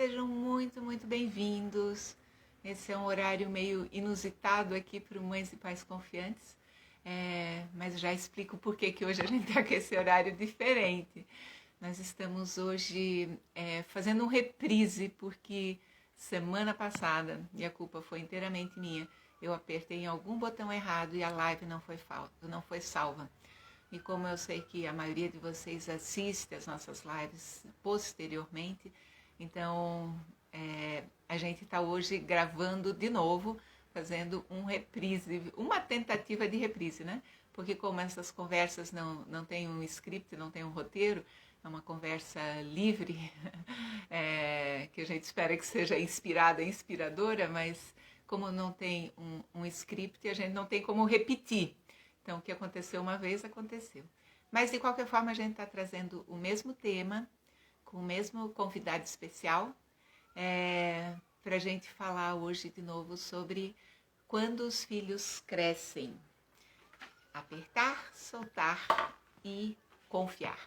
sejam muito bem-vindos. Esse é um horário meio inusitado aqui para o Mães e Pais Confiantes, mas já explico por que hoje a gente está com esse horário diferente. Nós estamos hoje fazendo um reprise, porque semana passada, e a culpa foi inteiramente minha, eu apertei em algum botão errado e a live não foi salva. E como eu sei que a maioria de vocês assiste as nossas lives posteriormente, então a gente está hoje gravando de novo, fazendo um reprise, uma tentativa de reprise, né? Porque como essas conversas não tem um script, não tem um roteiro, é uma conversa livre, que a gente espera que seja inspirada, inspiradora, mas como não tem um script, a gente não tem como repetir. Então, o que aconteceu uma vez, aconteceu. Mas, de qualquer forma, a gente está trazendo o mesmo tema, com o mesmo convidado especial, para a gente falar hoje de novo sobre quando os filhos crescem. Apertar, soltar e confiar.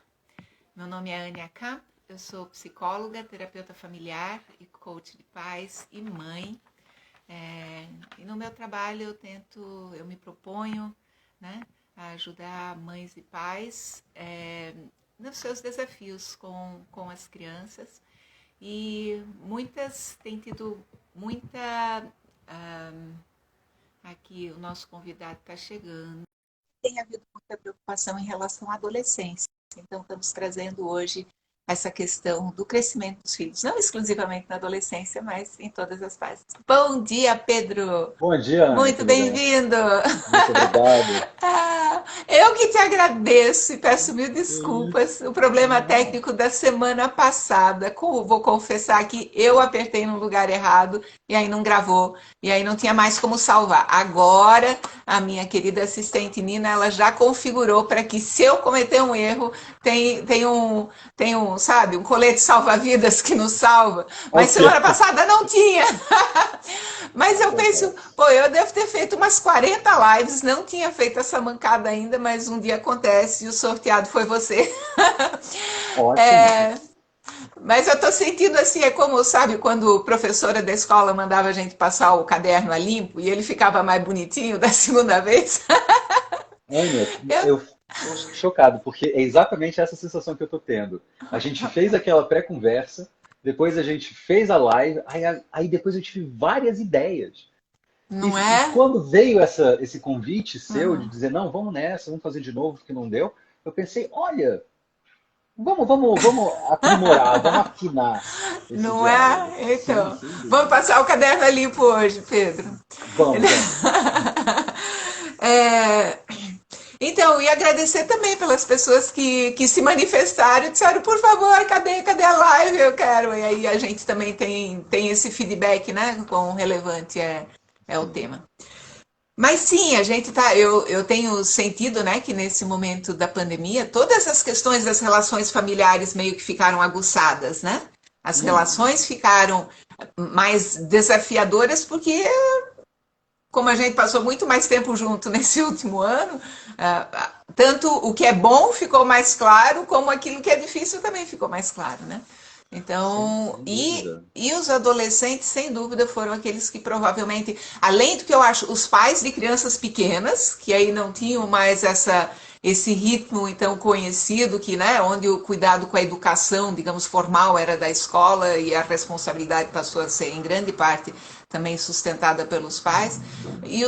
Meu nome é Ania Camp, eu sou psicóloga, terapeuta familiar e coach de pais e mãe. E no meu trabalho eu me proponho, né, a ajudar mães e pais nos seus desafios com as crianças. E muitas têm tido muita... aqui o nosso convidado está chegando. Tem havido muita preocupação em relação à adolescência. Então, estamos trazendo hoje essa questão do crescimento dos filhos, não exclusivamente na adolescência, mas em todas as fases. Bom dia, Pedro! Bom dia, Ana, Muito tudo bem? bem-vindo! Muito obrigado. Eu que te agradeço e peço mil Isso. desculpas. O problema Não. técnico da semana passada, vou confessar que eu apertei no lugar errado e aí não gravou, e aí não tinha mais como salvar. Agora, a minha querida assistente Nina, ela já configurou para que se eu cometer um erro, sabe, um colete salva-vidas que nos salva. Mas Ok. semana passada não tinha. Mas eu penso, Acontece. pô, eu devo ter feito umas 40 lives, não tinha feito essa mancada ainda, mas um dia acontece e o sorteado foi você. Ótimo. É, mas eu tô sentindo assim, é como, sabe, quando a professora da escola mandava a gente passar o caderno a limpo e ele ficava mais bonitinho da segunda vez. Ana, Eu, eu estou chocado, porque é exatamente essa sensação que eu estou tendo. A gente fez aquela pré-conversa, depois a gente fez a live, aí depois eu tive várias ideias. não E é? quando veio esse convite seu de dizer, não, vamos nessa, vamos fazer de novo, porque não deu, eu pensei, olha, vamos aprimorar, vamos afinar esse Não diálogo. é? Sim, Então, sem vamos dúvida. passar o caderno a limpo hoje, Pedro. Vamos. É, então, e agradecer também pelas pessoas que se manifestaram e disseram, por favor, cadê a live? Eu quero. E aí a gente também tem esse feedback, né? Quão relevante é o Sim. tema. Mas sim, a gente tá. Eu tenho sentido, né, que nesse momento da pandemia, todas as questões das relações familiares meio que ficaram aguçadas, né? As Uhum. relações ficaram mais desafiadoras porque como a gente passou muito mais tempo junto nesse último ano, tanto o que é bom ficou mais claro, como aquilo que é difícil também ficou mais claro, né? Então, Sem e, dúvida. e os adolescentes, sem dúvida, foram aqueles que provavelmente, além do que eu acho, os pais de crianças pequenas, que aí não tinham mais esse ritmo então conhecido, que, né, onde o cuidado com a educação, digamos, formal era da escola e a responsabilidade passou a ser, em grande parte, também sustentada pelos pais. E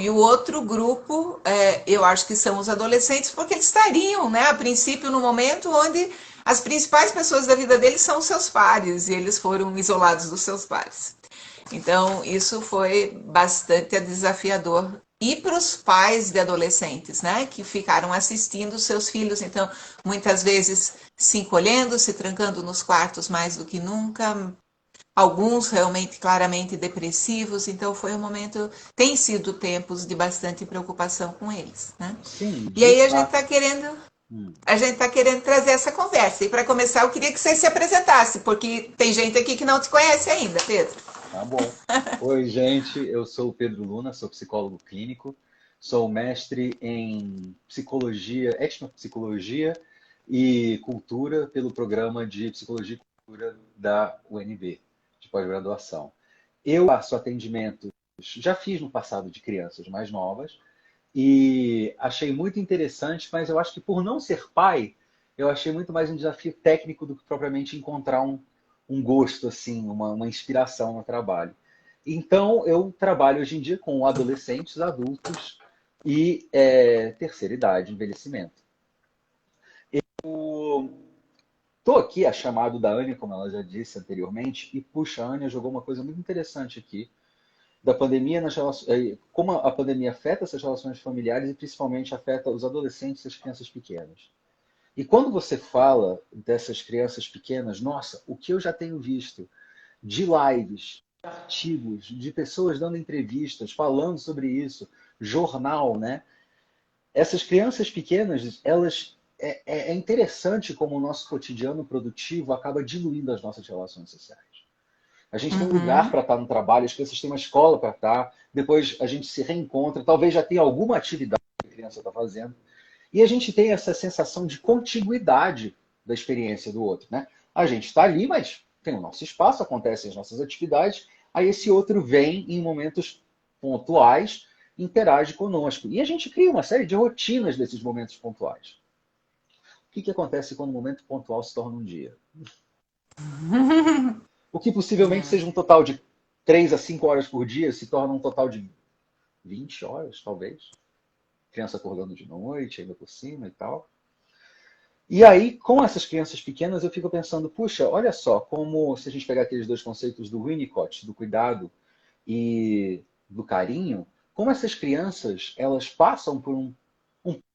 o outro grupo, eu acho que são os adolescentes, porque eles estariam, né, a princípio, no momento onde as principais pessoas da vida deles são os seus pares, e eles foram isolados dos seus pares. Então, isso foi bastante desafiador. E para os pais de adolescentes, né, que ficaram assistindo os seus filhos, então, muitas vezes se encolhendo, se trancando nos quartos mais do que nunca, alguns realmente claramente depressivos, então foi um momento, tem sido tempos de bastante preocupação com eles, né? Sim, E de aí a gente está fato. querendo Hum, trazer essa conversa. E para começar, eu queria que você se apresentasse, porque tem gente aqui que não te conhece ainda, Pedro. tá bom. Oi, gente. Eu sou o Pedro Luna, sou psicólogo clínico, sou mestre em psicologia, etnopsicologia e cultura pelo programa de psicologia e da UNB, de pós-graduação. Eu faço atendimento, já fiz no passado de crianças mais novas, e achei muito interessante, mas eu acho que por não ser pai, eu achei muito mais um desafio técnico do que propriamente encontrar um gosto, assim, uma inspiração no trabalho. Então, eu trabalho hoje em dia com adolescentes, adultos e terceira idade, envelhecimento. Estou aqui a chamado da Ania, como ela já disse anteriormente, e puxa, a Ania jogou uma coisa muito interessante aqui, da pandemia, como a pandemia afeta essas relações familiares e principalmente afeta os adolescentes e as crianças pequenas. E quando você fala dessas crianças pequenas, nossa, o que eu já tenho visto de lives, de artigos, de pessoas dando entrevistas, falando sobre isso, jornal, né? Essas crianças pequenas, elas é interessante como o nosso cotidiano produtivo acaba diluindo as nossas relações sociais. A gente tem um lugar Uhum. para estar no trabalho, as crianças têm uma escola para estar, depois a gente se reencontra, talvez já tenha alguma atividade que a criança está fazendo. E a gente tem essa sensação de contiguidade da experiência do outro, né? A gente está ali, mas tem o nosso espaço, acontecem as nossas atividades, aí esse outro vem em momentos pontuais, interage conosco. E a gente cria uma série de rotinas desses momentos pontuais. O que acontece quando o momento pontual se torna um dia? O que possivelmente seja um total de 3 a 5 horas por dia se torna um total de 20 horas, talvez. Criança acordando de noite, ainda por cima e tal. E aí, com essas crianças pequenas, eu fico pensando, puxa, olha só, como se a gente pegar aqueles dois conceitos do Winnicott, do cuidado e do carinho, como essas crianças, elas passam por um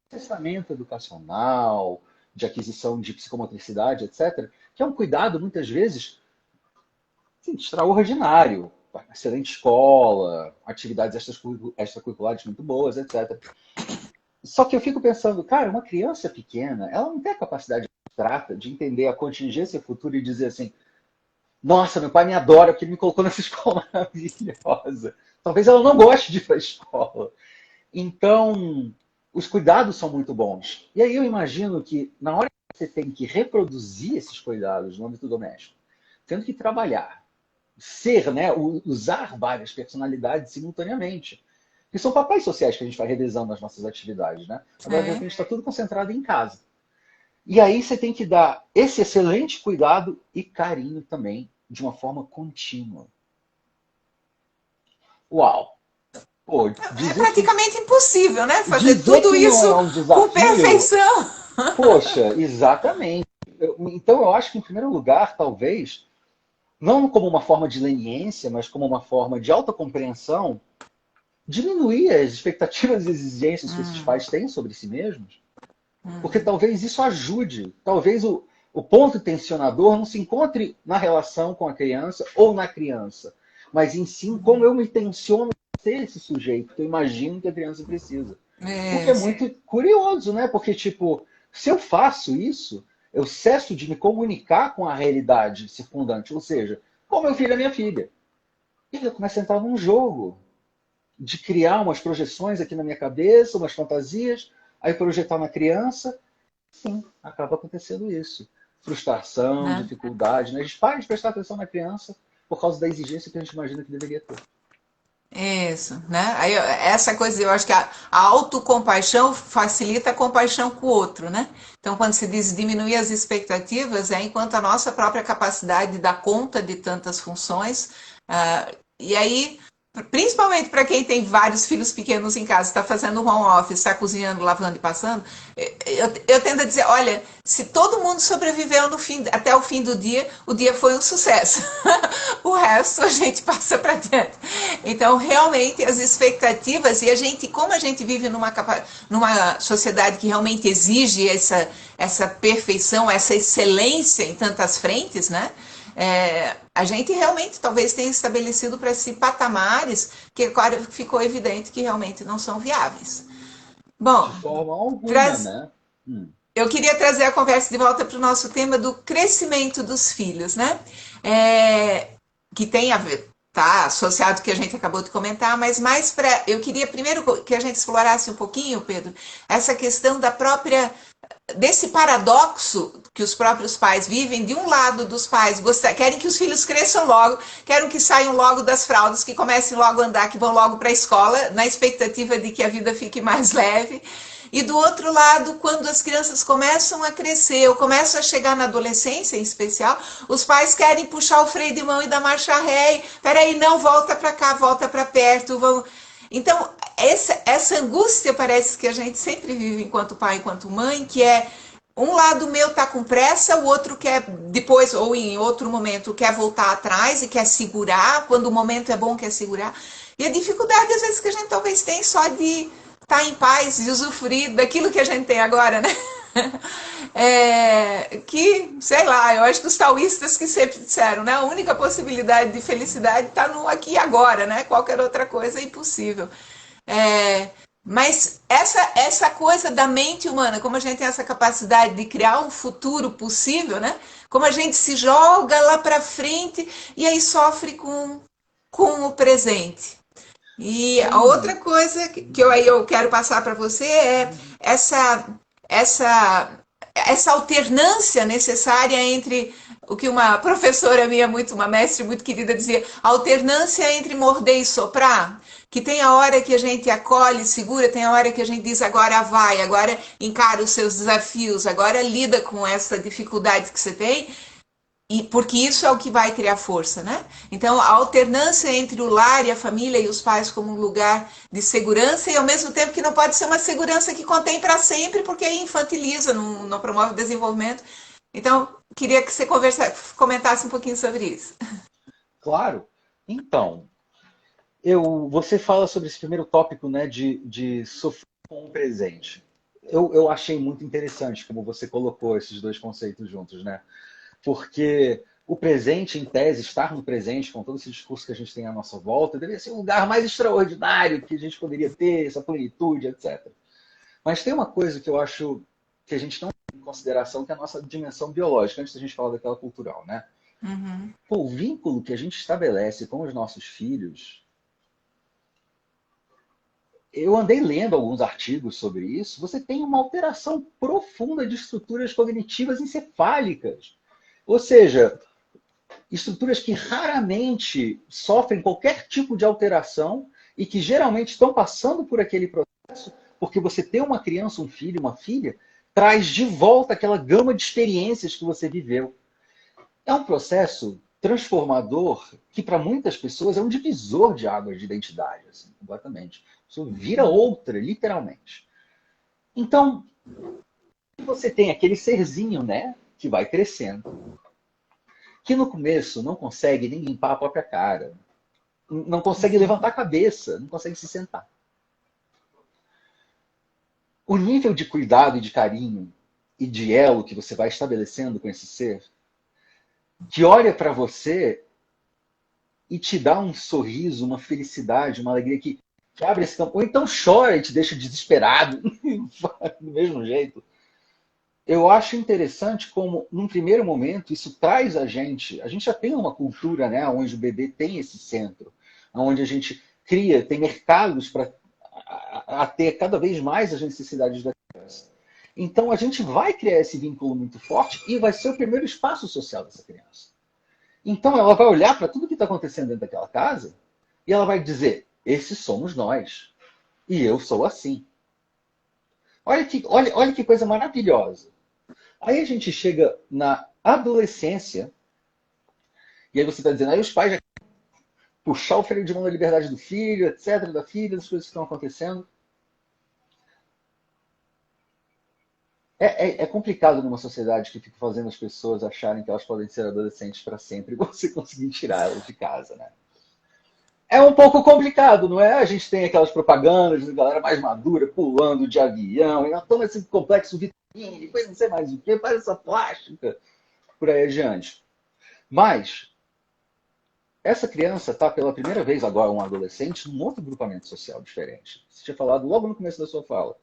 processamento educacional, de aquisição de psicomotricidade, etc., que é um cuidado, muitas vezes, assim, extraordinário. Excelente escola, atividades extracurriculares muito boas, etc. Só que eu fico pensando, cara, uma criança pequena, ela não tem a capacidade abstrata de entender a contingência futura e dizer assim, nossa, meu pai me adora porque ele me colocou nessa escola maravilhosa. Talvez ela não goste de ir para a escola. Então, os cuidados são muito bons. E aí eu imagino que na hora que você tem que reproduzir esses cuidados no âmbito doméstico, tendo que trabalhar, ser, né, usar várias personalidades simultaneamente. Que são papéis sociais que a gente vai revezando nas nossas atividades, né? Agora, de É. repente, está tudo concentrado em casa. E aí você tem que dar esse excelente cuidado e carinho também, de uma forma contínua. Uau! Pô, É praticamente impossível, né? Fazer dizer tudo que não isso é um com desafio, perfeição. poxa, exatamente. Então eu acho que, em primeiro lugar, talvez, não como uma forma de leniência, mas como uma forma de autocompreensão, diminuir as expectativas e exigências que esses Hum, pais têm sobre si mesmos, porque hum, talvez isso ajude. Talvez o ponto tensionador não se encontre na relação com a criança ou na criança, mas em sim como eu me tensiono a ser esse sujeito que eu imagino que a criança precisa. Porque é isso. muito curioso, né? Porque, tipo, se eu faço isso, eu cesso de me comunicar com a realidade circundante, ou seja, com meu filho e a minha filha. E eu começo a entrar num jogo de criar umas projeções aqui na minha cabeça, umas fantasias, aí projetar na criança. Sim, acaba acontecendo isso. Frustração, Né? dificuldade, né? A gente para de prestar atenção na criança por causa da exigência que a gente imagina que deveria ter. Isso, né? Aí, essa coisa, eu acho que a autocompaixão facilita a compaixão com o outro, né? Então, quando se diz diminuir as expectativas, é enquanto a nossa própria capacidade de dar conta de tantas funções. E aí, principalmente para quem tem vários filhos pequenos em casa, está fazendo home office, está cozinhando, lavando e passando, eu tendo a dizer, olha, se todo mundo sobreviveu até o fim do dia, o dia foi um sucesso. O resto a gente passa para diante. Então, realmente, as expectativas, e a gente, como a gente vive numa sociedade que realmente exige essa perfeição, essa excelência em tantas frentes, né? A gente realmente talvez tenha estabelecido para si patamares que agora ficou evidente que realmente não são viáveis. De Bom, forma alguma, traz, né? eu queria trazer a conversa de volta para o nosso tema do crescimento dos filhos, né? É, que tem a ver, tá associado ao que a gente acabou de comentar, mas eu queria primeiro que a gente explorasse um pouquinho, Pedro, essa questão da própria desse paradoxo que os próprios pais vivem. De um lado, dos pais querem que os filhos cresçam logo, querem que saiam logo das fraldas, que comecem logo a andar, que vão logo para a escola, na expectativa de que a vida fique mais leve. E do outro lado, quando as crianças começam a crescer, ou começam a chegar na adolescência em especial, os pais querem puxar o freio de mão e dar marcha ré. Peraí, não, volta para cá, volta para perto. Vamos... Então, essa angústia parece que a gente sempre vive enquanto pai, enquanto mãe, que é um lado meu tá com pressa, o outro quer depois ou em outro momento quer voltar atrás e quer segurar, quando o momento é bom quer segurar. E a dificuldade às vezes que a gente talvez tem só de estar em paz, de usufruir daquilo que a gente tem agora, né? Que, sei lá, eu acho que os taoístas que sempre disseram, né? A única possibilidade de felicidade está no aqui e agora, né? Qualquer outra coisa é impossível. É, mas essa coisa da mente humana, como a gente tem essa capacidade de criar um futuro possível, né? Como a gente se joga lá para frente e aí sofre com o presente. E a outra Sim. coisa que eu quero passar para você é essa, essa, essa alternância necessária entre o que uma professora minha, uma mestre muito querida, dizia, alternância entre morder e soprar. Que tem a hora que a gente acolhe, segura, tem a hora que a gente diz agora vai, agora encara os seus desafios, agora lida com essa dificuldade que você tem, e porque isso é o que vai criar força, né? Então, a alternância entre o lar e a família e os pais como um lugar de segurança e ao mesmo tempo que não pode ser uma segurança que contém para sempre, porque infantiliza, não promove o desenvolvimento. Então, queria que você comentasse um pouquinho sobre isso. Claro. Então, você fala sobre esse primeiro tópico, né, de sofrer com o presente. Eu achei muito interessante como você colocou esses dois conceitos juntos, né? Porque o presente, em tese, estar no presente, com todo esse discurso que a gente tem à nossa volta, deveria ser o lugar mais extraordinário que a gente poderia ter, essa plenitude, etc. Mas tem uma coisa que eu acho que a gente não tem em consideração, que é a nossa dimensão biológica, antes da gente falar daquela cultural, né? Uhum. Pô, o vínculo que a gente estabelece com os nossos filhos. Eu andei lendo alguns artigos sobre isso. Você tem uma alteração profunda de estruturas cognitivas encefálicas. Ou seja, estruturas que raramente sofrem qualquer tipo de alteração e que geralmente estão passando por aquele processo, porque você ter uma criança, um filho, uma filha, traz de volta aquela gama de experiências que você viveu. É um processo transformador que para muitas pessoas é um divisor de águas de identidade, assim, completamente. Isso vira outra, literalmente. Então, você tem aquele serzinho, né, que vai crescendo, que no começo não consegue nem limpar a própria cara, não consegue levantar a cabeça, não consegue se sentar. O nível de cuidado e de carinho e de elo que você vai estabelecendo com esse ser, que olha para você e te dá um sorriso, uma felicidade, uma alegria que abre esse campo, ou então chora e te deixa desesperado, do mesmo jeito. Eu acho interessante como, num primeiro momento, isso traz a gente já tem uma cultura, né, onde o bebê tem esse centro, onde a gente cria, tem mercados para ter cada vez mais as necessidades da criança. Então a gente vai criar esse vínculo muito forte e vai ser o primeiro espaço social dessa criança. Então ela vai olhar para tudo que está acontecendo dentro daquela casa e ela vai dizer: esses somos nós. E eu sou assim. Olha que coisa maravilhosa. Aí a gente chega na adolescência, e aí você está dizendo, aí os pais já puxar o freio de mão da liberdade do filho, etc., da filha, das coisas que estão acontecendo. É complicado numa sociedade que fica fazendo as pessoas acharem que elas podem ser adolescentes para sempre e você conseguir tirar elas de casa, né? É um pouco complicado, não é? A gente tem aquelas propagandas de galera mais madura pulando de avião, e nós toma esse complexo vitamina, depois não sei mais o que, faz essa plástica, por aí adiante. Mas essa criança está pela primeira vez agora, um adolescente, num outro grupamento social diferente. Você tinha falado logo no começo da sua fala.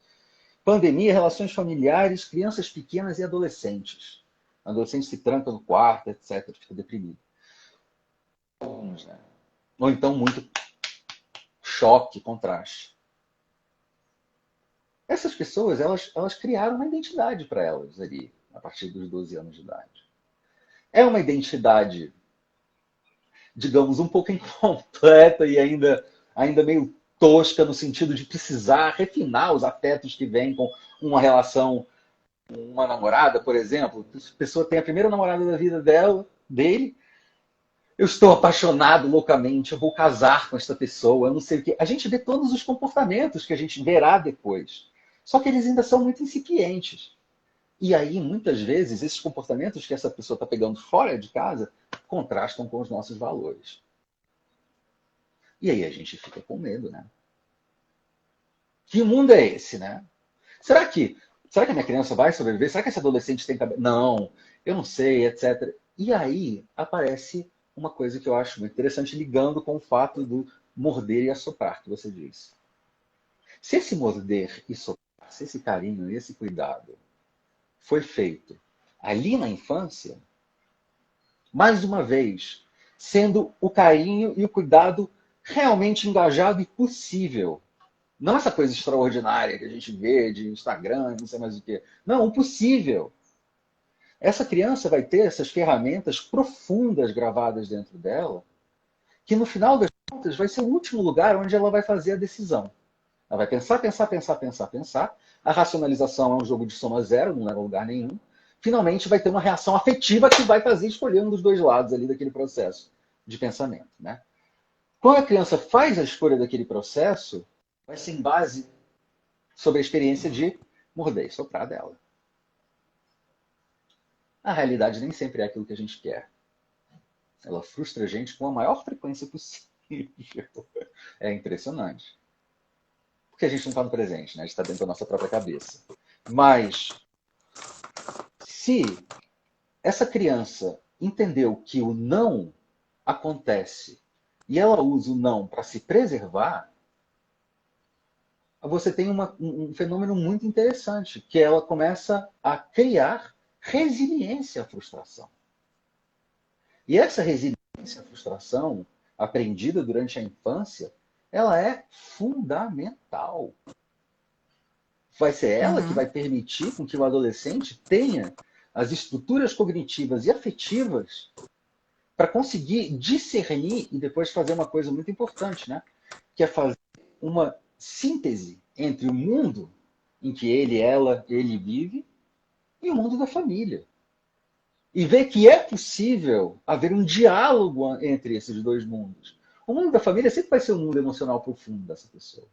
Pandemia, relações familiares, crianças pequenas e adolescentes. Adolescente se tranca no quarto, etc., fica deprimido. Alguns, né? Ou então muito choque, contraste. Essas pessoas, elas criaram uma identidade para elas ali, a partir dos 12 anos de idade. É uma identidade, digamos, um pouco incompleta e ainda meio tosca no sentido de precisar refinar os afetos que vêm com uma relação, uma namorada, por exemplo. A pessoa tem a primeira namorada da vida dele. Eu estou apaixonado loucamente, eu vou casar com esta pessoa, eu não sei o quê. A gente vê todos os comportamentos que a gente verá depois. Só que eles ainda são muito incipientes. E aí, muitas vezes, esses comportamentos que essa pessoa está pegando fora de casa contrastam com os nossos valores. E aí a gente fica com medo, né? Que mundo é esse, né? Será que a minha criança vai sobreviver? Será que esse adolescente tem cabelo? Não, eu não sei, etc. E aí aparece uma coisa que eu acho muito interessante, ligando com o fato do morder e assoprar que você disse. Se esse morder e soprar, se esse carinho e esse cuidado foi feito ali na infância, mais uma vez, sendo o carinho e o cuidado realmente engajado e possível. Não essa coisa extraordinária que a gente vê de Instagram, não sei mais o quê. Não, o possível. Essa criança vai ter essas ferramentas profundas gravadas dentro dela, que no final das contas vai ser o último lugar onde ela vai fazer a decisão. Ela vai pensar, pensar, pensar, pensar, pensar. A racionalização é um jogo de soma zero, não leva a lugar nenhum. Finalmente vai ter uma reação afetiva que vai fazer escolher um dos dois lados ali daquele processo de pensamento. Né? Quando a criança faz a escolha daquele processo, vai ser em base sobre a experiência de morder e soprar dela. A realidade nem sempre é aquilo que a gente quer. Ela frustra a gente com a maior frequência possível. É impressionante. Porque a gente não está no presente, né? A gente está dentro da nossa própria cabeça. Mas, se essa criança entendeu que o não acontece e ela usa o não para se preservar, você tem um fenômeno muito interessante, que ela começa a criar resiliência à frustração. E essa resiliência à frustração, aprendida durante a infância, ela é fundamental. Vai ser ela que vai permitir com que o adolescente tenha as estruturas cognitivas e afetivas para conseguir discernir e depois fazer uma coisa muito importante, né? Que é fazer uma síntese entre o mundo em que ele vive e o mundo da família. E ver que é possível haver um diálogo entre esses dois mundos. O mundo da família sempre vai ser um mundo emocional profundo dessa pessoa.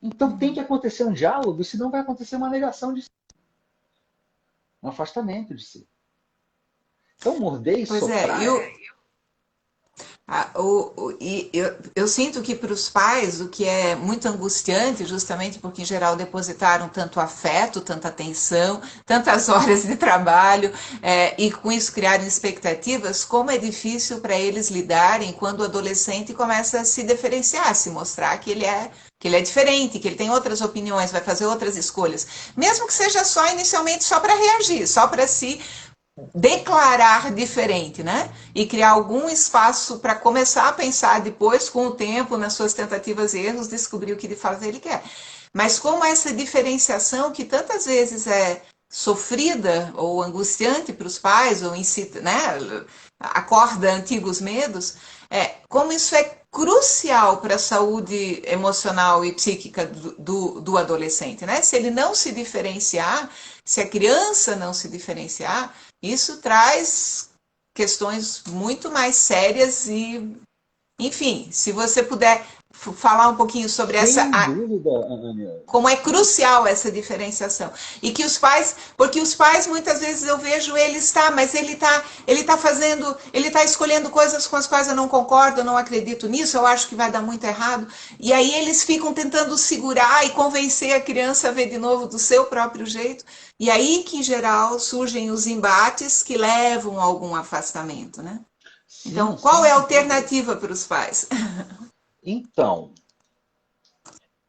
Então tem que acontecer um diálogo, senão vai acontecer uma negação de si, um afastamento de si. Então morder e Pois é, soprar eu sinto que para os pais o que é muito angustiante, justamente porque em geral depositaram tanto afeto, tanta atenção, tantas horas de trabalho, e com isso criaram expectativas, como é difícil para eles lidarem quando o adolescente começa a se diferenciar, se mostrar que ele é diferente, que ele tem outras opiniões, vai fazer outras escolhas, mesmo que seja só inicialmente só para reagir, só para se declarar diferente, né? E criar algum espaço para começar a pensar depois, com o tempo, nas suas tentativas e erros, descobrir o que de fato ele quer. Mas como essa diferenciação que tantas vezes é sofrida ou angustiante para os pais, ou incita, né, acorda antigos medos, como isso é crucial para a saúde emocional e psíquica do adolescente, né? Se ele não se diferenciar, se a criança não se diferenciar, isso traz questões muito mais sérias e, enfim, se você puder falar um pouquinho sobre essa sem dúvida, Ania. como é crucial essa diferenciação. E que os pais, porque os pais muitas vezes eu vejo eles, mas ele tá fazendo, ele tá escolhendo coisas com as quais eu não concordo, eu não acredito nisso, eu acho que vai dar muito errado. E aí eles ficam tentando segurar e convencer a criança a ver de novo do seu próprio jeito. E aí que em geral surgem os embates que levam a algum afastamento, né? Então, Sim, qual é a sem dúvida. alternativa para os pais? Então,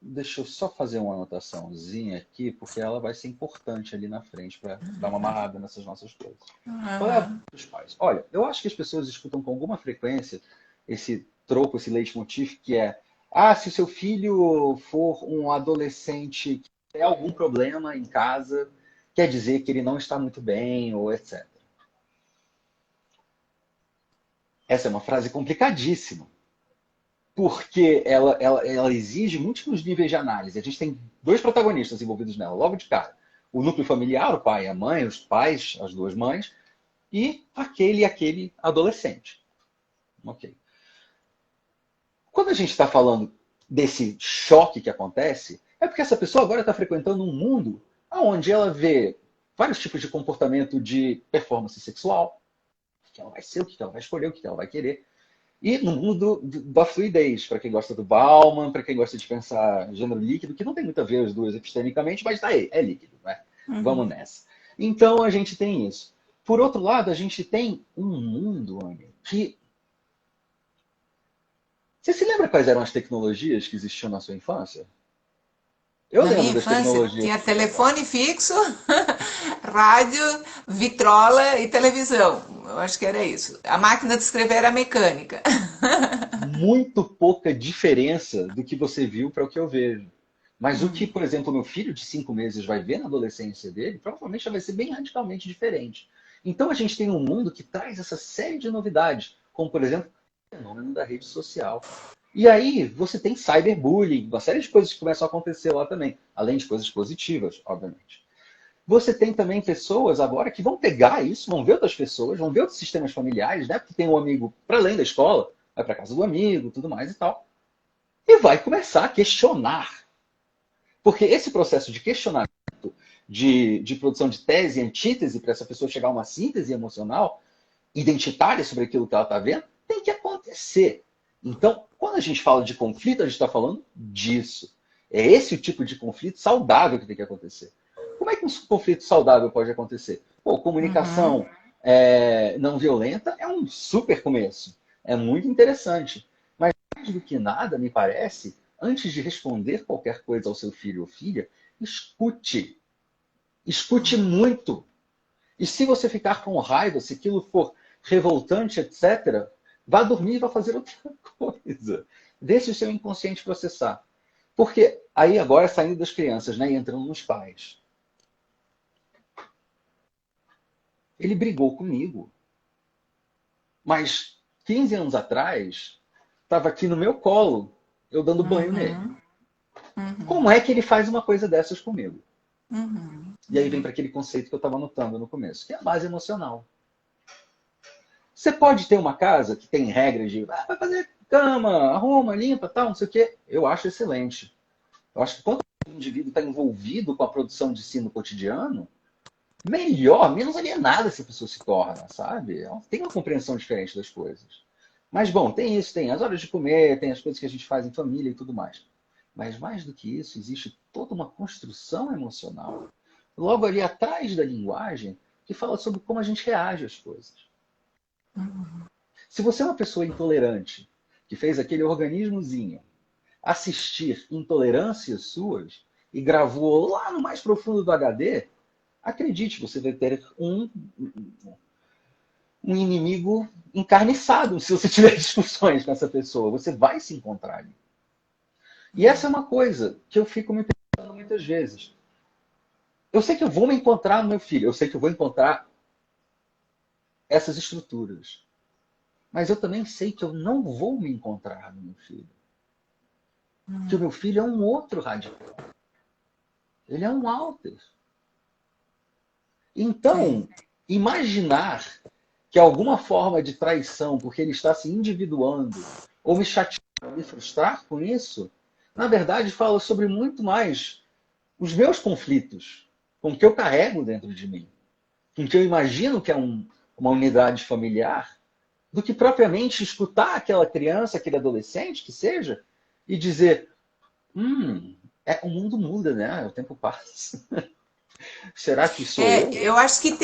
deixa eu só fazer uma anotaçãozinha aqui, porque ela vai ser importante ali na frente para dar uma amarrada nessas nossas coisas. Qual é a voz dos pais? Olha, eu acho que as pessoas escutam com alguma frequência esse troco, esse leitmotiv, que é Ah, se o seu filho for um adolescente que tem algum problema em casa, quer dizer que ele não está muito bem, ou etc. Essa é uma frase complicadíssima, porque ela exige múltiplos níveis de análise. A gente tem dois protagonistas envolvidos nela, logo de cara. O núcleo familiar, o pai e a mãe, os pais, as duas mães, e aquele adolescente. Ok. Quando a gente está falando desse choque que acontece, é porque essa pessoa agora está frequentando um mundo onde ela vê vários tipos de comportamento de performance sexual, o que ela vai ser, o que ela vai escolher, o que ela vai querer. E no mundo da fluidez, para quem gosta do Bauman, para quem gosta de pensar gênero líquido, que não tem muito a ver as duas epistemicamente, mas tá aí, é líquido, né? Vamos Uhum. nessa. Então a gente tem isso. Por outro lado, a gente tem um mundo, Anny, que. Você se lembra quais eram as tecnologias que existiam na sua infância? Eu Na minha lembro das infância tecnologias. tinha telefone fixo, rádio, vitrola e televisão. Eu acho que era isso. A máquina de escrever era mecânica. Muito pouca diferença do que você viu para o que eu vejo. Mas o que, Hum. por exemplo, meu filho de 5 meses vai ver na adolescência dele, provavelmente vai ser bem radicalmente diferente. Então a gente tem um mundo que traz essa série de novidades, como, por exemplo, o fenômeno da rede social. E aí você tem cyberbullying, uma série de coisas que começam a acontecer lá também, além de coisas positivas, obviamente. Você tem também pessoas agora que vão pegar isso, vão ver outras pessoas, vão ver outros sistemas familiares, né? Porque tem um amigo para além da escola, vai para casa do amigo, tudo mais e tal, e vai começar a questionar. Porque esse processo de questionamento, de produção de tese e antítese, para essa pessoa chegar a uma síntese emocional, identitária sobre aquilo que ela está vendo, tem que acontecer. Então, quando a gente fala de conflito, a gente está falando disso. É esse o tipo de conflito saudável que tem que acontecer. Como é que um conflito saudável pode acontecer? Pô, Uhum. comunicação não violenta é um super começo. É muito interessante. Mas mais do que nada, me parece, antes de responder qualquer coisa ao seu filho ou filha, escute. Escute muito. E se você ficar com raiva, se aquilo for revoltante, etc., vá dormir e vá fazer outra coisa. Deixe o seu inconsciente processar. Porque aí agora saindo das crianças, né, e entrando nos pais. Ele brigou comigo. Mas 15 anos atrás, estava aqui no meu colo, eu dando banho nele. Uhum. Como Uhum. é que ele faz uma coisa dessas comigo? Uhum. E aí vem para aquele conceito que eu estava anotando no começo, que é a base emocional. Você pode ter uma casa que tem regras de vai fazer cama, arruma, limpa, tal, não sei o quê. Eu acho excelente. Eu acho que quando o indivíduo está envolvido com a produção de si no cotidiano, melhor, menos alienada essa pessoa se torna, sabe? Ela tem uma compreensão diferente das coisas. Mas, bom, tem isso, tem as horas de comer, tem as coisas que a gente faz em família e tudo mais. Mas, mais do que isso, existe toda uma construção emocional, logo ali atrás da linguagem, que fala sobre como a gente reage às coisas. Se você é uma pessoa intolerante, que fez aquele organismozinho assistir intolerâncias suas e gravou lá no mais profundo do HD, acredite, você vai ter um inimigo encarniçado se você tiver discussões com essa pessoa. Você vai se encontrar ali. E essa é uma coisa que eu fico me perguntando muitas vezes. Eu sei que eu vou me encontrar no meu filho, eu sei que eu vou encontrar essas estruturas. Mas eu também sei que eu não vou me encontrar no meu filho. Que o meu filho é um outro radical. Ele é um alter. Sim. Então, imaginar que alguma forma de traição, porque ele está se individuando, ou me chatear, ou me frustrar com isso, na verdade fala sobre muito mais os meus conflitos, com o que eu carrego dentro de mim, com o que eu imagino que é uma unidade familiar, do que propriamente escutar aquela criança, aquele adolescente, que seja, e dizer: o mundo muda, né? O tempo passa. Será que sou eu? Eu acho que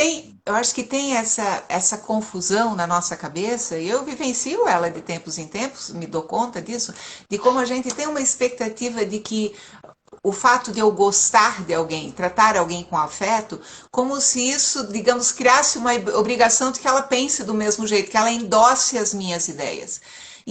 tem essa confusão na nossa cabeça, e eu vivencio ela de tempos em tempos, me dou conta disso, de como a gente tem uma expectativa de que o fato de eu gostar de alguém, tratar alguém com afeto, como se isso, digamos, criasse uma obrigação de que ela pense do mesmo jeito, que ela endosse as minhas ideias.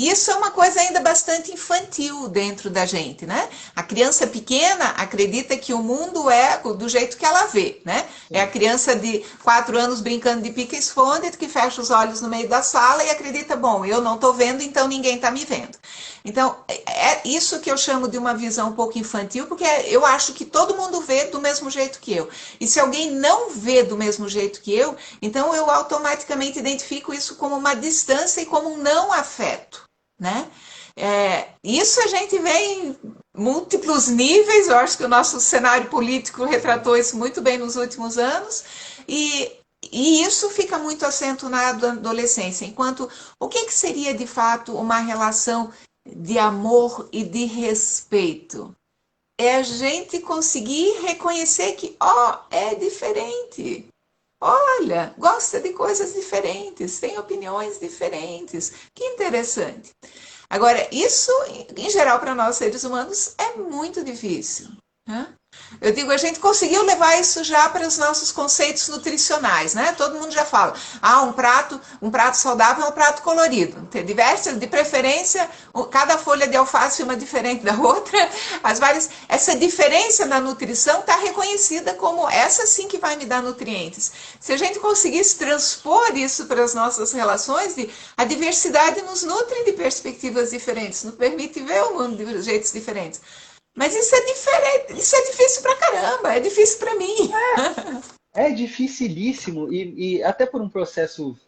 E isso é uma coisa ainda bastante infantil dentro da gente, né? A criança pequena acredita que o mundo é do jeito que ela vê, né? É a Sim. criança de 4 anos brincando de pique-esconde, que fecha os olhos no meio da sala e acredita, bom, eu não estou vendo, então ninguém está me vendo. Então, é isso que eu chamo de uma visão um pouco infantil, porque eu acho que todo mundo vê do mesmo jeito que eu. E se alguém não vê do mesmo jeito que eu, então eu automaticamente identifico isso como uma distância e como um não afeto, né? Isso a gente vê em múltiplos níveis, eu acho que o nosso cenário político retratou isso muito bem nos últimos anos, e isso fica muito acentuado na adolescência, enquanto o que seria de fato uma relação de amor e de respeito? É a gente conseguir reconhecer que, é diferente. Olha, gosta de coisas diferentes, tem opiniões diferentes. Que interessante. Agora, isso, em geral, para nós seres humanos, é muito difícil. Né? Eu digo, a gente conseguiu levar isso já para os nossos conceitos nutricionais, né? Todo mundo já fala, um prato saudável é um prato colorido. Tem diversas, de preferência, cada folha de alface uma diferente da outra. Essa diferença na nutrição está reconhecida como essa sim que vai me dar nutrientes. Se a gente conseguisse transpor isso para as nossas relações, a diversidade nos nutre de perspectivas diferentes, nos permite ver o mundo de jeitos diferentes. Mas isso é diferente, isso é difícil pra caramba, é difícil pra mim. É dificilíssimo, e até por um processo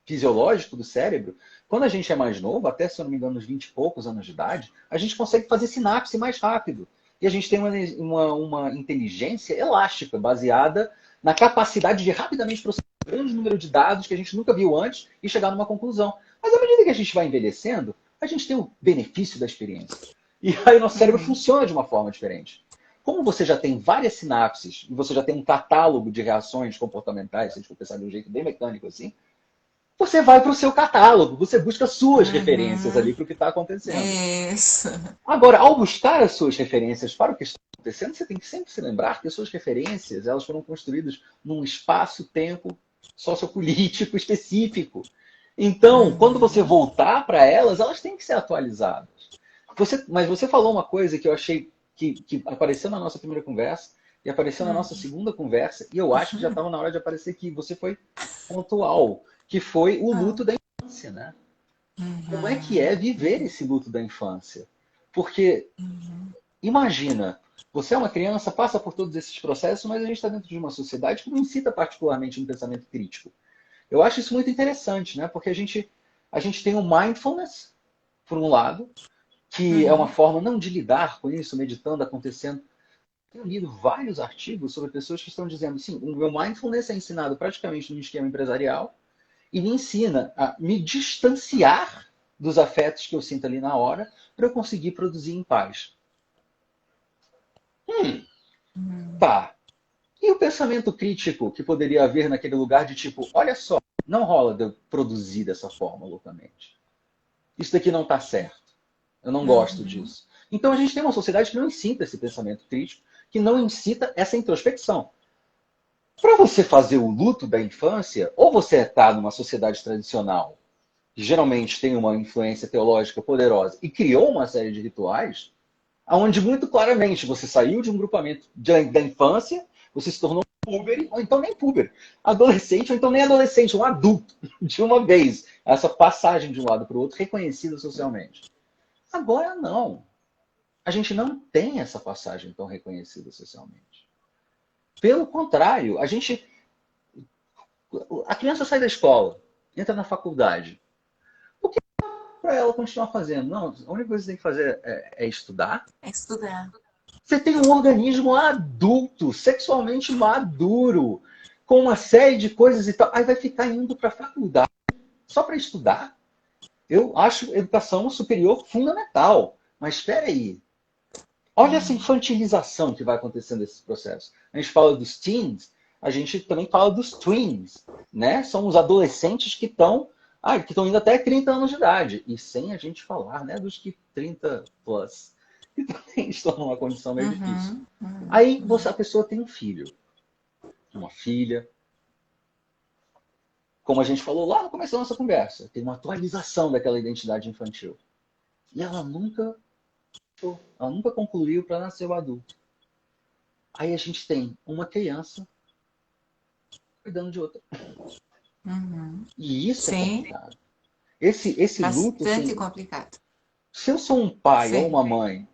fisiológico do cérebro, quando a gente é mais novo, até se eu não me engano, uns 20 e poucos anos de idade, a gente consegue fazer sinapse mais rápido. E a gente tem uma inteligência elástica, baseada na capacidade de rapidamente processar um grande número de dados que a gente nunca viu antes e chegar numa conclusão. Mas à medida que a gente vai envelhecendo, a gente tem o benefício da experiência. E aí o nosso cérebro funciona de uma forma diferente. Como você já tem várias sinapses e você já tem um catálogo de reações comportamentais, se a gente for pensar de um jeito bem mecânico assim, você vai para o seu catálogo, você busca suas referências ali para o que está acontecendo. Isso. Agora, ao buscar as suas referências para o que está acontecendo, você tem que sempre se lembrar que as suas referências elas foram construídas num espaço-tempo sociopolítico específico. Então, quando você voltar para elas, elas têm que ser atualizadas. Mas você falou uma coisa que eu achei que apareceu na nossa primeira conversa e apareceu na nossa segunda conversa, e eu acho que já estava na hora de aparecer aqui. Você foi pontual, que foi o luto da infância, né? Como é que é viver esse luto da infância? Porque, imagina, você é uma criança, passa por todos esses processos, mas a gente está dentro de uma sociedade que não incita particularmente um pensamento crítico. Eu acho isso muito interessante, né? Porque a gente tem o mindfulness, por um lado, que é uma forma não de lidar com isso, meditando, acontecendo. Tenho lido vários artigos sobre pessoas que estão dizendo, sim, o meu mindfulness é ensinado praticamente no esquema empresarial e me ensina a me distanciar dos afetos que eu sinto ali na hora para eu conseguir produzir em paz. Tá. E o pensamento crítico que poderia haver naquele lugar de tipo, olha só, não rola de eu produzir dessa forma loucamente. Isso daqui não está certo. Eu não gosto disso. Então a gente tem uma sociedade que não incita esse pensamento crítico, que não incita essa introspecção. Para você fazer o luto da infância, ou você está numa sociedade tradicional, que geralmente tem uma influência teológica poderosa, e criou uma série de rituais, onde muito claramente você saiu de um grupamento da infância, você se tornou puber, ou então nem puber, adolescente, ou então nem adolescente, um adulto, de uma vez. Essa passagem de um lado para o outro, reconhecida socialmente. Agora não. A gente não tem essa passagem tão reconhecida socialmente. Pelo contrário, a criança sai da escola, entra na faculdade. O que para ela continuar fazendo? Não, a única coisa que você tem que fazer é estudar. É estudar. Você tem um organismo adulto, sexualmente maduro, com uma série de coisas e tal. Aí vai ficar indo para a faculdade só para estudar? Eu acho educação superior fundamental. Mas espera aí. Olha essa infantilização que vai acontecendo nesse processo. A gente fala dos teens, a gente também fala dos tweens, né? São os adolescentes que estão indo até 30 anos de idade. E sem a gente falar, né, dos que 30 plus. E também estão numa condição meio difícil. Aí a pessoa tem um filho, uma filha. como a gente falou lá no começo da nossa conversa, tem uma atualização daquela identidade infantil. E ela nunca concluiu para nascer o adulto. Aí a gente tem uma criança cuidando de outra. Uhum. E isso é Sim, complicado. Esse luto, bastante assim, complicado. se eu sou um pai ou Sim. uma mãe,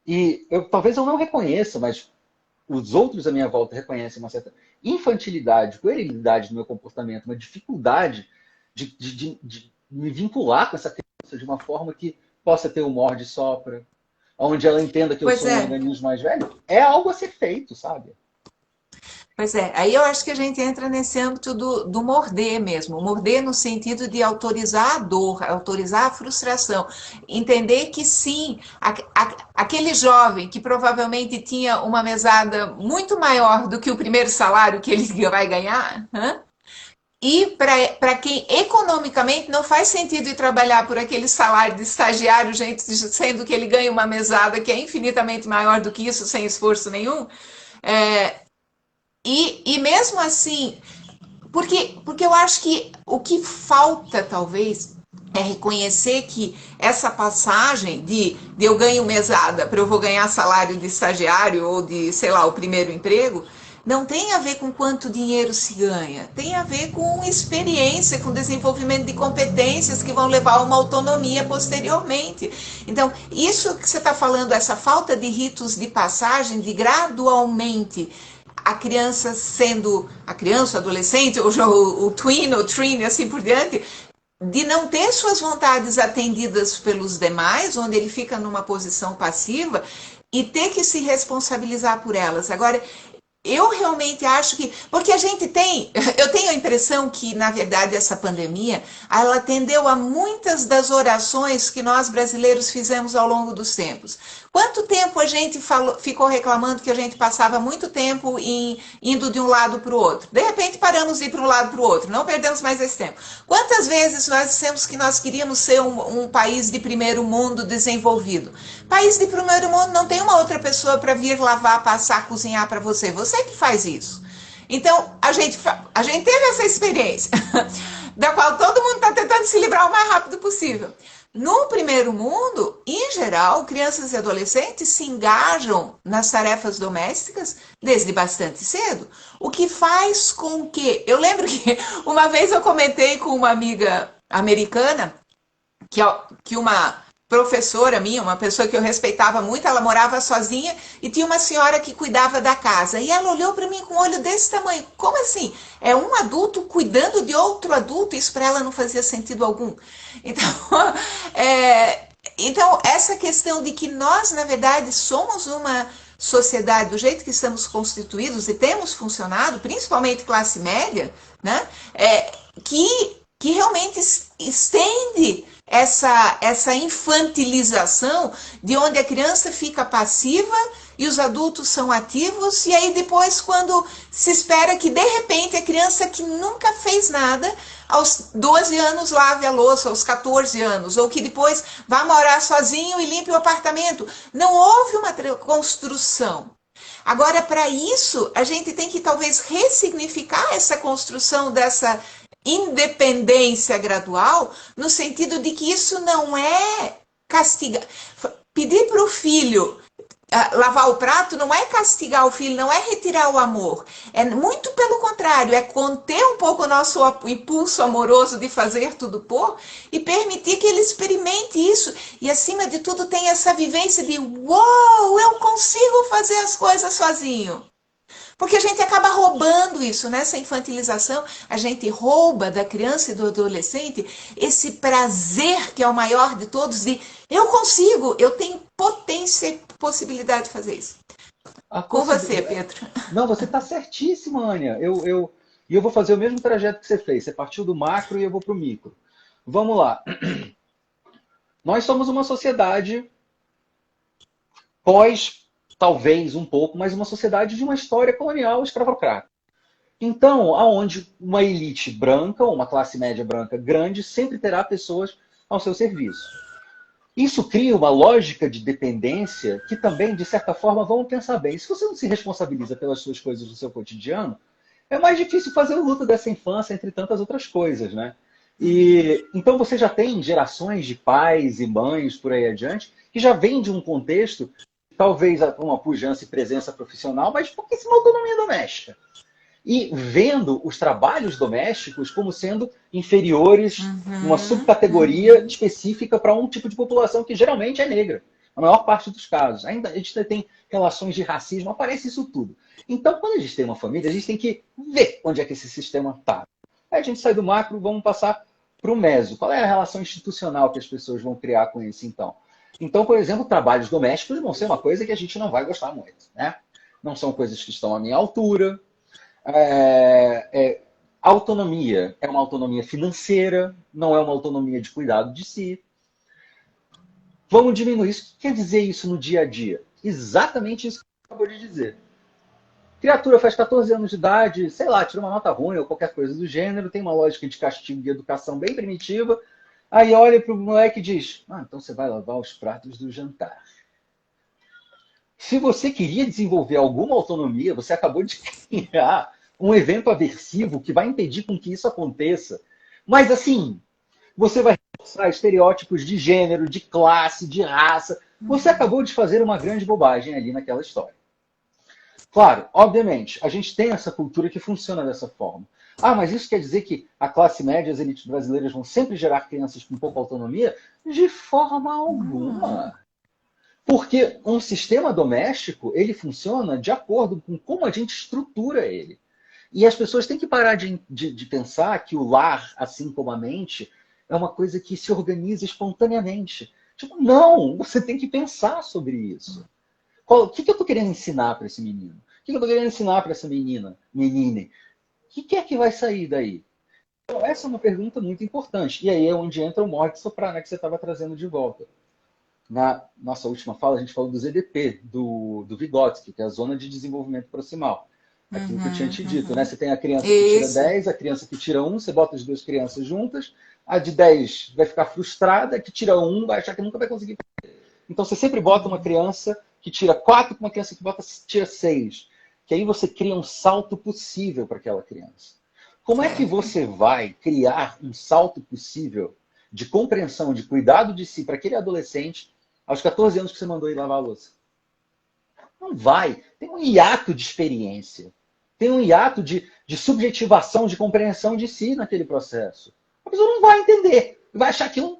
e talvez eu não reconheça, mas os outros à minha volta reconhecem uma certa infantilidade, puerilidade no meu comportamento, uma dificuldade de me vincular com essa criança de uma forma que possa ter o morde e sopra, onde ela entenda que eu Pois sou um é. organismo mais velho, é algo a ser feito, sabe? Pois é, aí eu acho que a gente entra nesse âmbito do morder mesmo, morder no sentido de autorizar a dor, autorizar a frustração, entender que sim, aquele jovem que provavelmente tinha uma mesada muito maior do que o primeiro salário que ele vai ganhar, né? E para quem economicamente não faz sentido ir trabalhar por aquele salário de estagiário, gente, sendo que ele ganha uma mesada que é infinitamente maior do que isso, sem esforço nenhum, é, e mesmo assim, porque eu acho que o que falta, talvez, é reconhecer que essa passagem de eu ganho mesada para eu vou ganhar salário de estagiário ou de, sei lá, o primeiro emprego, não tem a ver com quanto dinheiro se ganha, tem a ver com experiência, com desenvolvimento de competências que vão levar a uma autonomia posteriormente. Então, isso que você está falando, essa falta de ritos de passagem, de gradualmente a criança sendo a criança, adolescente, ou já o twin ou treen e assim por diante, de não ter suas vontades atendidas pelos demais, onde ele fica numa posição passiva e ter que se responsabilizar por elas. Agora, eu realmente acho que, porque a gente tem, eu tenho a impressão que, na verdade, essa pandemia, ela atendeu a muitas das orações que nós brasileiros fizemos ao longo dos tempos. Quanto tempo a gente ficou reclamando que a gente passava muito tempo indo de um lado para o outro? De repente paramos de ir para um lado para o outro, não perdemos mais esse tempo. Quantas vezes nós dissemos que nós queríamos ser um país de primeiro mundo desenvolvido? País de primeiro mundo não tem uma outra pessoa para vir lavar, passar, cozinhar para você. Você que faz isso. Então, a gente teve essa experiência, da qual todo mundo está tentando se livrar o mais rápido possível. No primeiro mundo, em geral, crianças e adolescentes se engajam nas tarefas domésticas desde bastante cedo, o que faz com que... Eu lembro que uma vez eu comentei com uma amiga americana que uma professora minha, uma pessoa que eu respeitava muito, ela morava sozinha e tinha uma senhora que cuidava da casa. E ela olhou para mim com um olho desse tamanho. Como assim? É um adulto cuidando de outro adulto? Isso para ela não fazia sentido algum. Então, então, essa questão de que nós, na verdade, somos uma sociedade, do jeito que estamos constituídos e temos funcionado, principalmente classe média, né? Que realmente estende essa infantilização de onde a criança fica passiva e os adultos são ativos, e aí depois, quando se espera que de repente a criança que nunca fez nada, aos 12 anos lave a louça, aos 14 anos, ou que depois vá morar sozinho e limpe o apartamento. Não houve uma construção. Agora, para isso, a gente tem que talvez ressignificar essa construção dessa independência gradual, no sentido de que isso não é castigar. Pedir para o filho lavar o prato não é castigar o filho, não é retirar o amor. É muito pelo contrário, é conter um pouco o nosso impulso amoroso de fazer tudo por e permitir que ele experimente isso. E acima de tudo tem essa vivência de uou, eu consigo fazer as coisas sozinho. Porque a gente acaba roubando isso, nessa infantilização, a gente rouba da criança e do adolescente esse prazer que é o maior de todos de eu consigo, eu tenho potência e possibilidade de fazer isso. A Com você, possibilidade. Pedro. Não, você está certíssima, Ania. E eu vou fazer o mesmo trajeto que você fez. Você partiu do macro e eu vou para o micro. Vamos lá. Nós somos uma sociedade pós, talvez um pouco, mas uma sociedade de uma história colonial escravocrata. Então, aonde uma elite branca, uma classe média branca grande, sempre terá pessoas ao seu serviço. Isso cria uma lógica de dependência que também, de certa forma, vamos pensar bem. Se você não se responsabiliza pelas suas coisas do seu cotidiano, é mais difícil fazer o luto dessa infância, entre tantas outras coisas, né? E então você já tem gerações de pais e mães por aí adiante que já vêm de um contexto, talvez uma pujança e presença profissional, mas pouquíssima autonomia doméstica. E vendo os trabalhos domésticos como sendo inferiores, uma subcategoria específica para um tipo de população que geralmente é negra, a maior parte dos casos. Ainda a gente tem relações de racismo, aparece isso tudo. Então, quando a gente tem uma família, a gente tem que ver onde é que esse sistema está. Aí a gente sai do macro, vamos passar para o meso. Qual é a relação institucional que as pessoas vão criar com isso, então? Então, por exemplo, trabalhos domésticos vão ser uma coisa que a gente não vai gostar muito, né? Não são coisas que estão à minha altura. Autonomia é uma autonomia financeira, não é uma autonomia de cuidado de si. Vamos diminuir isso. O que quer dizer isso no dia a dia? Exatamente isso que você acabou de dizer. Criatura faz 14 anos de idade, sei lá, tira uma nota ruim ou qualquer coisa do gênero, tem uma lógica de castigo e educação bem primitiva. Aí olha para o moleque e diz: então você vai lavar os pratos do jantar. Se você queria desenvolver alguma autonomia, você acabou de criar um evento aversivo que vai impedir com que isso aconteça. Mas assim, você vai reforçar estereótipos de gênero, de classe, de raça. Você acabou de fazer uma grande bobagem ali naquela história. Claro, obviamente, a gente tem essa cultura que funciona dessa forma. Mas isso quer dizer que a classe média, as elites brasileiras vão sempre gerar crianças com pouca autonomia? De forma alguma. Porque um sistema doméstico, ele funciona de acordo com como a gente estrutura ele. E as pessoas têm que parar de pensar que o lar, assim como a mente, é uma coisa que se organiza espontaneamente. Tipo, não, você tem que pensar sobre isso. O que eu estou querendo ensinar para esse menino? O que eu estou querendo ensinar para essa menina? O que é que vai sair daí? Então, essa é uma pergunta muito importante. E aí é onde entra o morte soprano que você estava trazendo de volta. Na nossa última fala, a gente falou do ZDP, do Vygotsky, que é a Zona de Desenvolvimento Proximal. Aquilo que eu tinha te dito, né? Você tem a criança que tira 10, a criança que tira 1, você bota as duas crianças juntas, a de 10 vai ficar frustrada, a que tira 1 vai achar que nunca vai conseguir. Então você sempre bota uma criança que tira 4 com uma criança que tira 6. Que aí você cria um salto possível para aquela criança. Como é que você vai criar um salto possível de compreensão, de cuidado de si para aquele adolescente aos 14 anos que você mandou ir lavar a louça? Não vai. Tem um hiato de experiência. Tem um hiato de subjetivação, de compreensão de si naquele processo. A pessoa não vai entender. Vai achar aquilo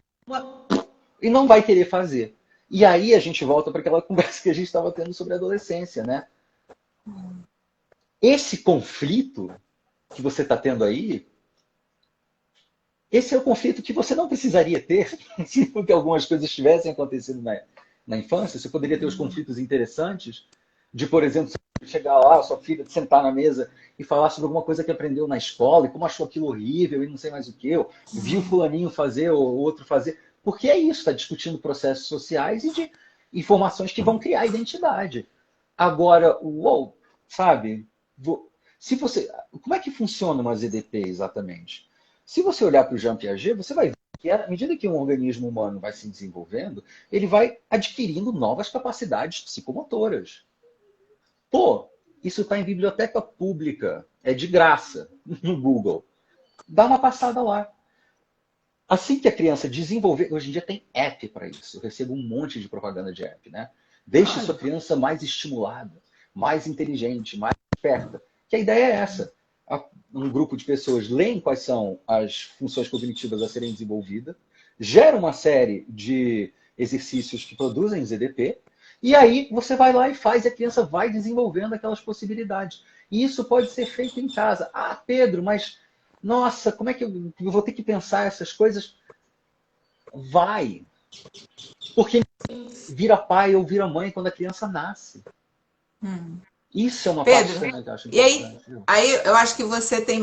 e não vai querer fazer. E aí a gente volta para aquela conversa que a gente estava tendo sobre a adolescência, né? Esse conflito que você está tendo aí, esse é o conflito que você não precisaria ter se algumas coisas tivessem acontecido na infância. Você poderia ter os conflitos interessantes de, por exemplo, chegar lá, sua filha sentar na mesa e falar sobre alguma coisa que aprendeu na escola e como achou aquilo horrível e não sei mais o que, ou viu fulaninho fazer ou outro fazer. Porque é isso, está discutindo processos sociais e de informações que vão criar identidade. Agora, sabe? Se você, como é que funciona uma ZDP exatamente? Se você olhar para o Jean Piaget, você vai ver que à medida que um organismo humano vai se desenvolvendo, ele vai adquirindo novas capacidades psicomotoras. Isso está em biblioteca pública, é de graça, no Google. Dá uma passada lá. Assim que a criança desenvolver, hoje em dia tem app para isso. Eu recebo um monte de propaganda de app, né? Deixe sua criança mais estimulada, mais inteligente, mais esperta. Que a ideia é essa. Um grupo de pessoas leem quais são as funções cognitivas a serem desenvolvidas, gera uma série de exercícios que produzem ZDP, e aí você vai lá e faz, e a criança vai desenvolvendo aquelas possibilidades. E isso pode ser feito em casa. Pedro, mas nossa, como é que eu vou ter que pensar essas coisas? Vai. Porque vira pai ou vira mãe quando a criança nasce. Isso é uma Pedro, parte também que eu acho importante. E aí eu acho que você tem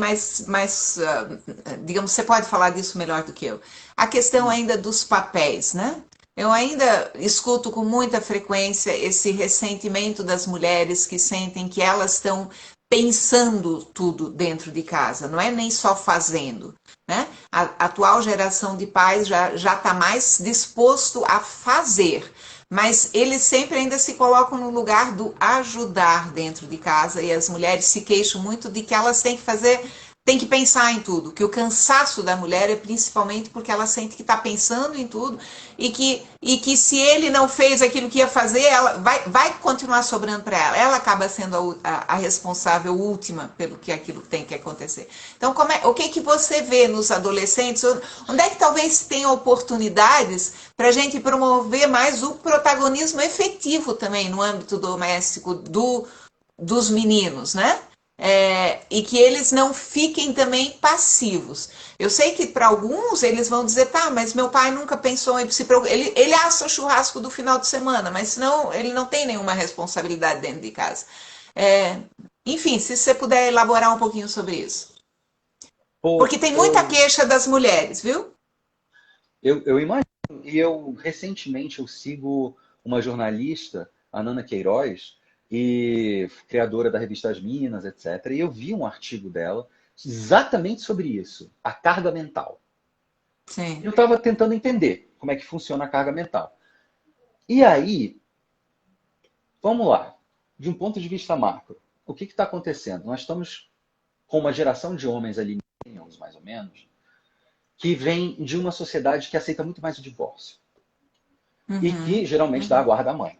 digamos, você pode falar disso melhor do que eu. A questão ainda dos papéis, né? Eu ainda escuto com muita frequência esse ressentimento das mulheres que sentem que elas estão pensando tudo dentro de casa, não é nem só fazendo, né? A atual geração de pais já está mais disposto a fazer, mas eles sempre ainda se colocam no lugar do ajudar dentro de casa, e as mulheres se queixam muito de que elas têm que fazer, têm que pensar em tudo, que o cansaço da mulher é principalmente porque ela sente que está pensando em tudo e que se ele não fez aquilo que ia fazer, ela vai continuar sobrando para ela. Ela acaba sendo a responsável última pelo que aquilo tem que acontecer. Então, o que você vê nos adolescentes? Onde é que talvez tenha oportunidades para a gente promover mais o protagonismo efetivo também no âmbito doméstico dos meninos, né? E que eles não fiquem também passivos. Eu sei que para alguns eles vão dizer, tá, mas meu pai nunca pensou em se preocupar. Ele assa o churrasco do final de semana, mas senão ele não tem nenhuma responsabilidade dentro de casa. É, enfim, se você puder elaborar um pouquinho sobre isso. Porque Pô, tem muita queixa das mulheres, viu? eu imagino, e recentemente eu sigo uma jornalista, a Nana Queiroz, e criadora da revista As Minas, etc. E eu vi um artigo dela exatamente sobre isso, a carga mental. Sim. Eu estava tentando entender como é que funciona a carga mental. E aí, vamos lá, de um ponto de vista macro, o que está acontecendo? Nós estamos com uma geração de homens ali, millennials, mais ou menos, que vem de uma sociedade que aceita muito mais o divórcio. E que Uhum, geralmente dá a uhum, guarda à mãe.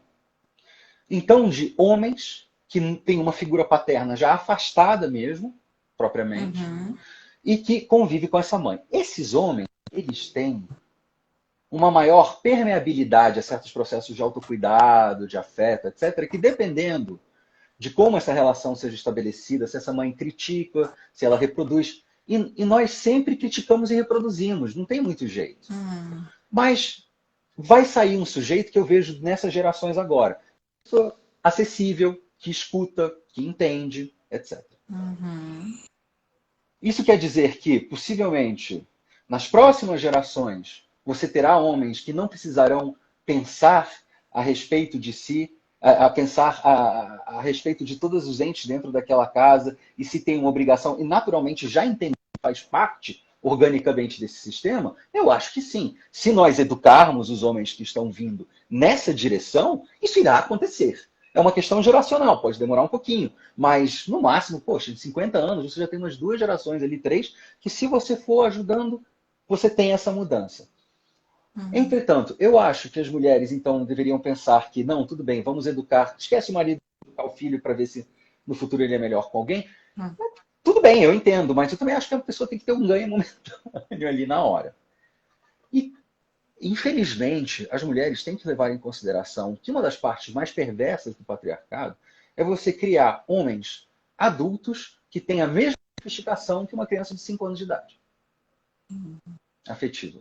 Então, de homens que têm uma figura paterna já afastada mesmo, propriamente, uhum. e que convive com essa mãe. Esses homens, eles têm uma maior permeabilidade a certos processos de autocuidado, de afeto, etc., que dependendo de como essa relação seja estabelecida, se essa mãe critica, se ela reproduz. E nós sempre criticamos e reproduzimos, não tem muito jeito. Uhum, Mas vai sair um sujeito que eu vejo nessas gerações agora. Pessoa acessível, que escuta, que entende, etc. uhum. Isso quer dizer que, possivelmente, nas próximas gerações, você terá homens que não precisarão pensar a respeito de si, a pensar a respeito de todos os entes dentro daquela casa e se tem uma obrigação, e naturalmente já entender que faz parte organicamente desse sistema, eu acho que sim. Se nós educarmos os homens que estão vindo nessa direção, isso irá acontecer. É uma questão geracional, pode demorar um pouquinho, mas no máximo, poxa, em 50 anos você já tem umas 2 gerações ali, 3, que se você for ajudando, você tem essa mudança. Entretanto, eu acho que as mulheres então deveriam pensar que, não, tudo bem, vamos educar, esquece o marido, educar o filho para ver se no futuro ele é melhor com alguém. Uhum. Tudo bem, eu entendo, mas eu também acho que a pessoa tem que ter um ganho momentâneo ali na hora. E, infelizmente, as mulheres têm que levar em consideração que uma das partes mais perversas do patriarcado é você criar homens adultos que têm a mesma sofisticação que uma criança de 5 anos de idade, afetiva.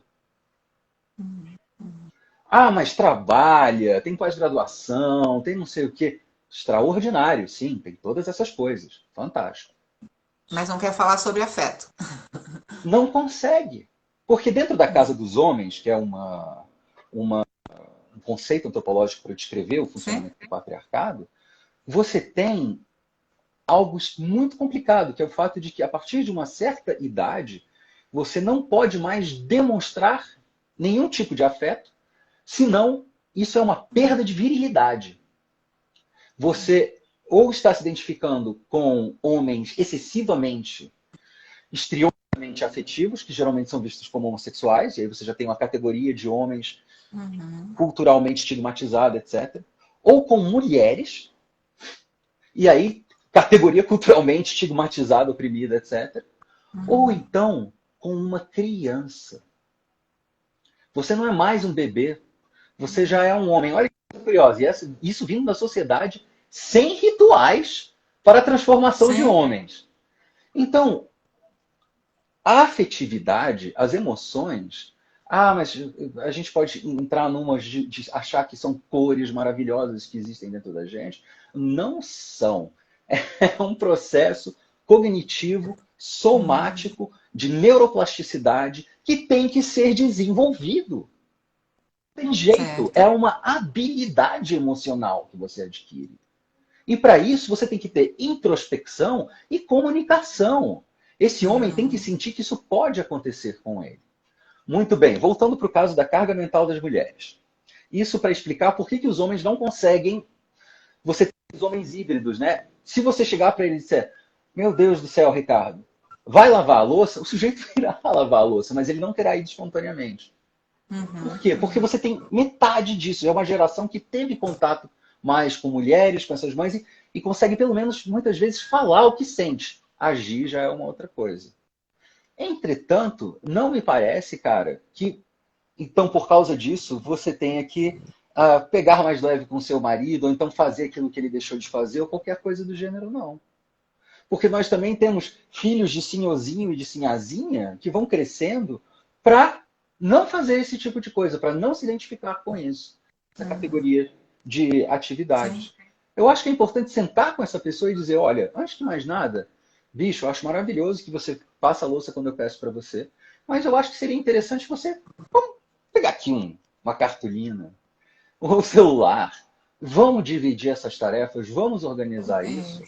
Ah, mas trabalha, tem pós-graduação, tem não sei o quê. Extraordinário, sim, tem todas essas coisas. Fantástico. Mas não quer falar sobre afeto. Não consegue. Porque dentro da casa dos homens, que é um conceito antropológico para descrever o Sim? funcionamento do patriarcado, você tem algo muito complicado, que é o fato de que a partir de uma certa idade, você não pode mais demonstrar nenhum tipo de afeto, senão isso é uma perda de virilidade. Você ou está se identificando com homens excessivamente histriônicamente afetivos, que geralmente são vistos como homossexuais, e aí você já tem uma categoria de homens Uhum. culturalmente estigmatizada, etc. Ou com mulheres, e aí categoria culturalmente estigmatizada, oprimida, etc. Ou então com uma criança. Você não é mais um bebê, você já é um homem. Olha que curioso, e isso vindo da sociedade sem rituais para a transformação de Sim? homens. Então, a afetividade, as emoções. Ah, mas a gente pode entrar numa de achar que são cores maravilhosas que existem dentro da gente. Não são. É um processo cognitivo, somático, de neuroplasticidade que tem que ser desenvolvido. Não tem jeito. Certo. É uma habilidade emocional que você adquire. E para isso você tem que ter introspecção e comunicação. Esse homem tem que Uhum. sentir que isso pode acontecer com ele. Muito bem, voltando para o caso da carga mental das mulheres. isso para explicar por que, que os homens não conseguem. Você tem os homens híbridos, né? Se você chegar para ele e disser, meu Deus do céu, Ricardo, vai lavar a louça, o sujeito irá lavar a louça, mas ele não terá ido espontaneamente. Por quê? Porque você tem metade disso. É uma geração que teve contato mais com mulheres, com essas mães, e consegue, pelo menos, muitas vezes, falar o que sente. Agir já é uma outra coisa. Entretanto, não me parece, cara, que, então, por causa disso, você tenha que pegar mais leve com seu marido, ou então fazer aquilo que ele deixou de fazer, ou qualquer coisa do gênero, não. Porque nós também temos filhos de senhorzinho e de sinhazinha que vão crescendo para não fazer esse tipo de coisa, para não se identificar com isso, essa categoria de Sim. atividades. Eu acho que é importante sentar com essa pessoa e dizer, olha, antes de mais nada, bicho, eu acho maravilhoso que você passa a louça quando eu peço para você, mas eu acho que seria interessante você, vamos pegar aqui uma cartolina, ou um celular, vamos dividir essas tarefas, vamos organizar isso.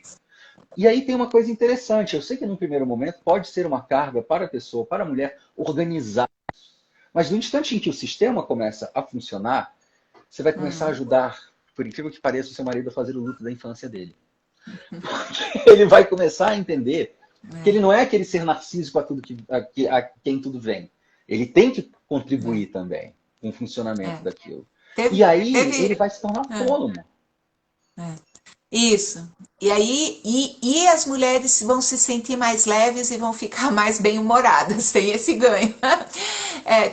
E aí tem uma coisa interessante. Eu sei que num primeiro momento pode ser uma carga para a pessoa, para a mulher, organizar. Mas no instante em que o sistema começa a funcionar, você vai começar a ajudar, por incrível que pareça, o seu marido a fazer o luto da infância dele. Porque ele vai começar a entender que ele não é aquele ser narcísico a quem tudo vem. Ele tem que contribuir também com o funcionamento É. daquilo. Teve, E aí ele teve, vai se tornar autônomo. Isso. E aí, e as mulheres vão se sentir mais leves e vão ficar mais bem-humoradas, tem esse ganho.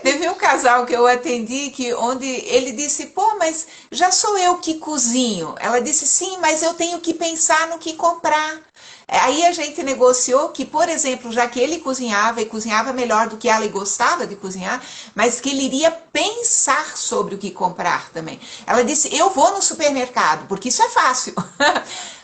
Teve um casal que eu atendi que onde ele disse, pô, mas já sou eu que cozinho. Ela disse, sim, mas eu tenho que pensar no que comprar. Aí a gente negociou que, por exemplo, já que ele cozinhava e cozinhava melhor do que ela e gostava de cozinhar, mas que ele iria pensar sobre o que comprar também. Ela disse: eu vou no supermercado, porque isso é fácil.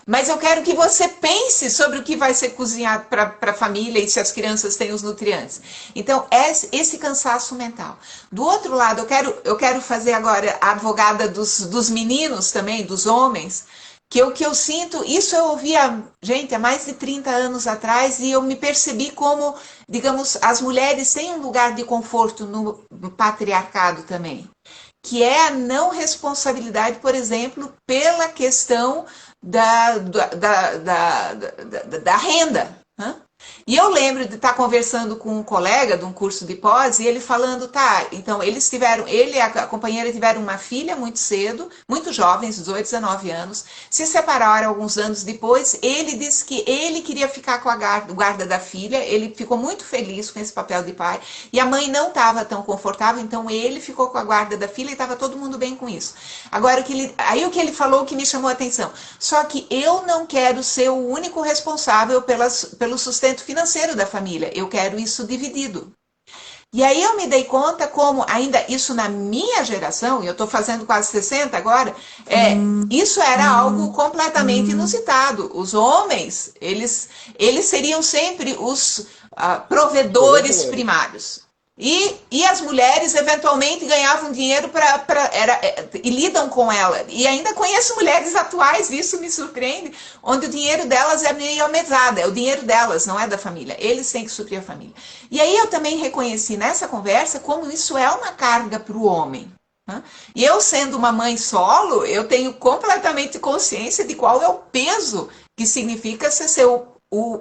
Mas eu quero que você pense sobre o que vai ser cozinhado para a família e se as crianças têm os nutrientes. Então, esse cansaço mental. Do outro lado, eu quero fazer agora a advogada dos meninos também, dos homens, que o que eu sinto, isso eu ouvia, gente, há mais de 30 anos atrás, e eu me percebi como, digamos, as mulheres têm um lugar de conforto no patriarcado também, que é a não responsabilidade, por exemplo, pela questão da renda. Né? E eu lembro de estar conversando com um colega de um curso de pós e ele falando, tá, então eles tiveram, ele e a companheira tiveram uma filha muito cedo, muito jovens, 18, 19 anos, se separaram alguns anos depois, ele disse que ele queria ficar com o guarda da filha, ele ficou muito feliz com esse papel de pai, e a mãe não estava tão confortável, então ele ficou com a guarda da filha e estava todo mundo bem com isso. Agora, aí o que ele falou que me chamou a atenção, só que eu não quero ser o único responsável pelo sustento financeiro da família. Eu quero isso dividido. E aí eu me dei conta como, ainda isso na minha geração, e eu estou fazendo quase 60 agora, isso era algo completamente inusitado. Os homens, eles seriam sempre os provedores primários. E as mulheres eventualmente ganhavam dinheiro e lidam com ela. E ainda conheço mulheres atuais, isso me surpreende, onde o dinheiro delas é meio a mesada, é o dinheiro delas, não é da família. Eles têm que suprir a família. E aí eu também reconheci nessa conversa como isso é uma carga para o homem. Né? E eu, sendo uma mãe solo, eu tenho completamente consciência de qual é o peso que significa ser o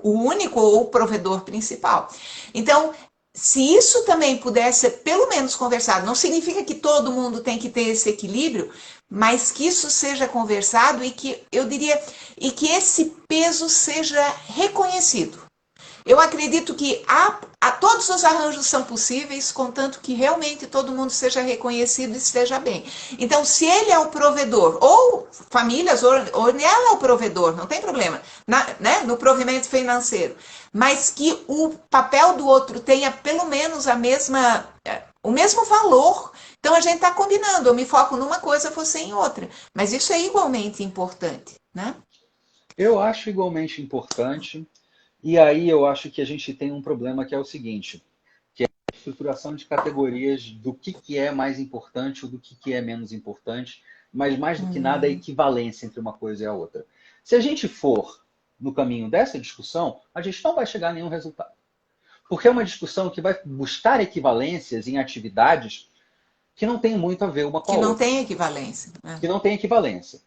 único ou o provedor principal. Então, se isso também pudesse ser pelo menos conversado, não significa que todo mundo tem que ter esse equilíbrio, mas que isso seja conversado e que, eu diria, e que esse peso seja reconhecido. Eu acredito que todos os arranjos são possíveis, contanto que realmente todo mundo seja reconhecido e esteja bem. Então, se ele é o provedor, ou famílias, ou ela é o provedor, não tem problema, né, no provimento financeiro, mas que o papel do outro tenha pelo menos o mesmo valor. Então, a gente está combinando, eu me foco numa coisa, você em outra. Mas isso é igualmente importante, né? Eu acho igualmente importante. E aí eu acho que a gente tem um problema que é o seguinte, que é a estruturação de categorias do que é mais importante ou do que é menos importante, mas mais do que nada a equivalência entre uma coisa e a outra. Se a gente for no caminho dessa discussão, a gente não vai chegar a nenhum resultado. Porque é uma discussão que vai buscar equivalências em atividades que não tem muito a ver uma com Que a não outra, tem equivalência. que não tem equivalência.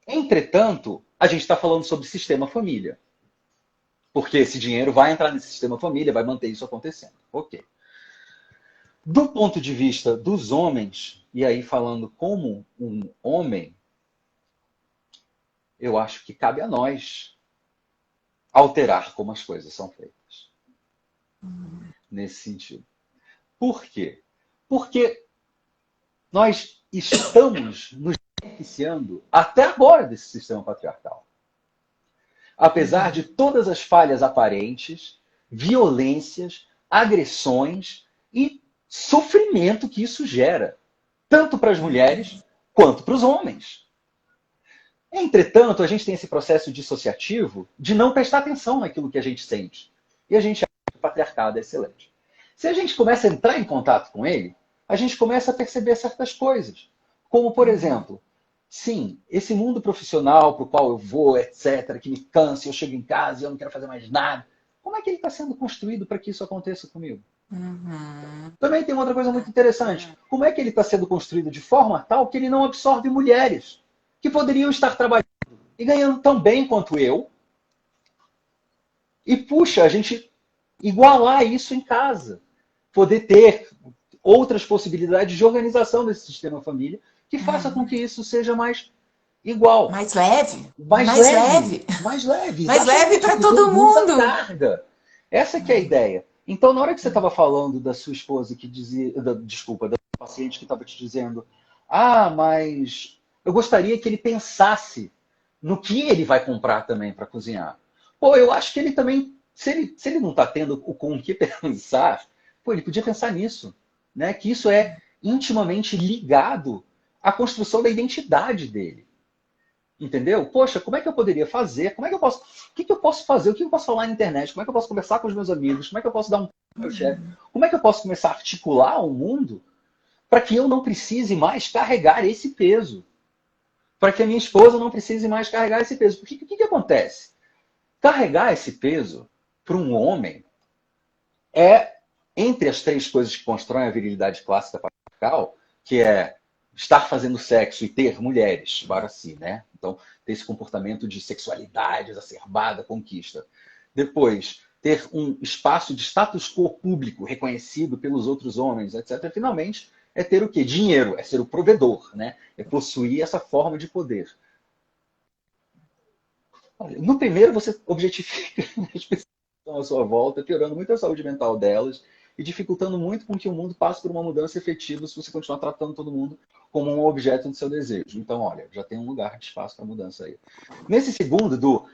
Entretanto, a gente está falando sobre sistema família, porque esse dinheiro vai entrar nesse sistema família, vai manter isso acontecendo. Ok. Do ponto de vista dos homens, e aí falando como um homem, eu acho que cabe a nós alterar como as coisas são feitas. Nesse sentido. Por quê? Porque nós estamos nos beneficiando até agora desse sistema patriarcal. Apesar de todas as falhas aparentes, violências, agressões e sofrimento que isso gera, tanto para as mulheres quanto para os homens. Entretanto, a gente tem esse processo dissociativo de não prestar atenção naquilo que a gente sente. E a gente acha que o patriarcado é excelente. Se a gente começa a entrar em contato com ele, a gente começa a perceber certas coisas. Como, por exemplo, sim, esse mundo profissional para o qual eu vou, etc., que me cansa, eu chego em casa e eu não quero fazer mais nada. Como é que ele está sendo construído para que isso aconteça comigo? Também tem outra coisa muito interessante. Como é que ele está sendo construído de forma tal que ele não absorve mulheres que poderiam estar trabalhando e ganhando tão bem quanto eu? E puxa, a gente igualar isso em casa. Poder ter outras possibilidades de organização desse sistema família que faça com que isso seja mais igual. Mais leve. Mais leve. Mais leve. Mais leve para todo mundo. Carga. Essa que é a ideia. Então, na hora que você estava falando da sua esposa que dizia... Desculpa, da paciente que estava te dizendo, mas eu gostaria que ele pensasse no que ele vai comprar também para cozinhar. Pô, eu acho que ele também, se ele não está tendo o com que pensar, pô, ele podia pensar nisso, né? Que isso é intimamente ligado à construção da identidade dele. Entendeu? Poxa, como é que eu poderia fazer? Como é que eu posso... O que eu posso fazer? O que eu posso falar na internet? Como é que eu posso conversar com os meus amigos? Como é que eu posso dar um pro meu chefe? Como é que eu posso começar a articular o mundo para que eu não precise mais carregar esse peso? Para que a minha esposa não precise mais carregar esse peso. Porque o que acontece? Carregar esse peso para um homem é, entre as três coisas que constroem a virilidade clássica patriarcal, que é estar fazendo sexo e ter mulheres para si, né? Então, ter esse comportamento de sexualidade exacerbada, conquista. Depois, ter um espaço de status quo público reconhecido pelos outros homens, etc. Finalmente, é ter o quê? Dinheiro, é ser o provedor, né? É possuir essa forma de poder. No primeiro, você objetifica as pessoas que estão à sua volta, piorando muito a saúde mental delas e dificultando muito com que o mundo passe por uma mudança efetiva se você continuar tratando todo mundo como um objeto do seu desejo. Então, olha, já tem um lugar de espaço para mudança aí. Nesse segundo, do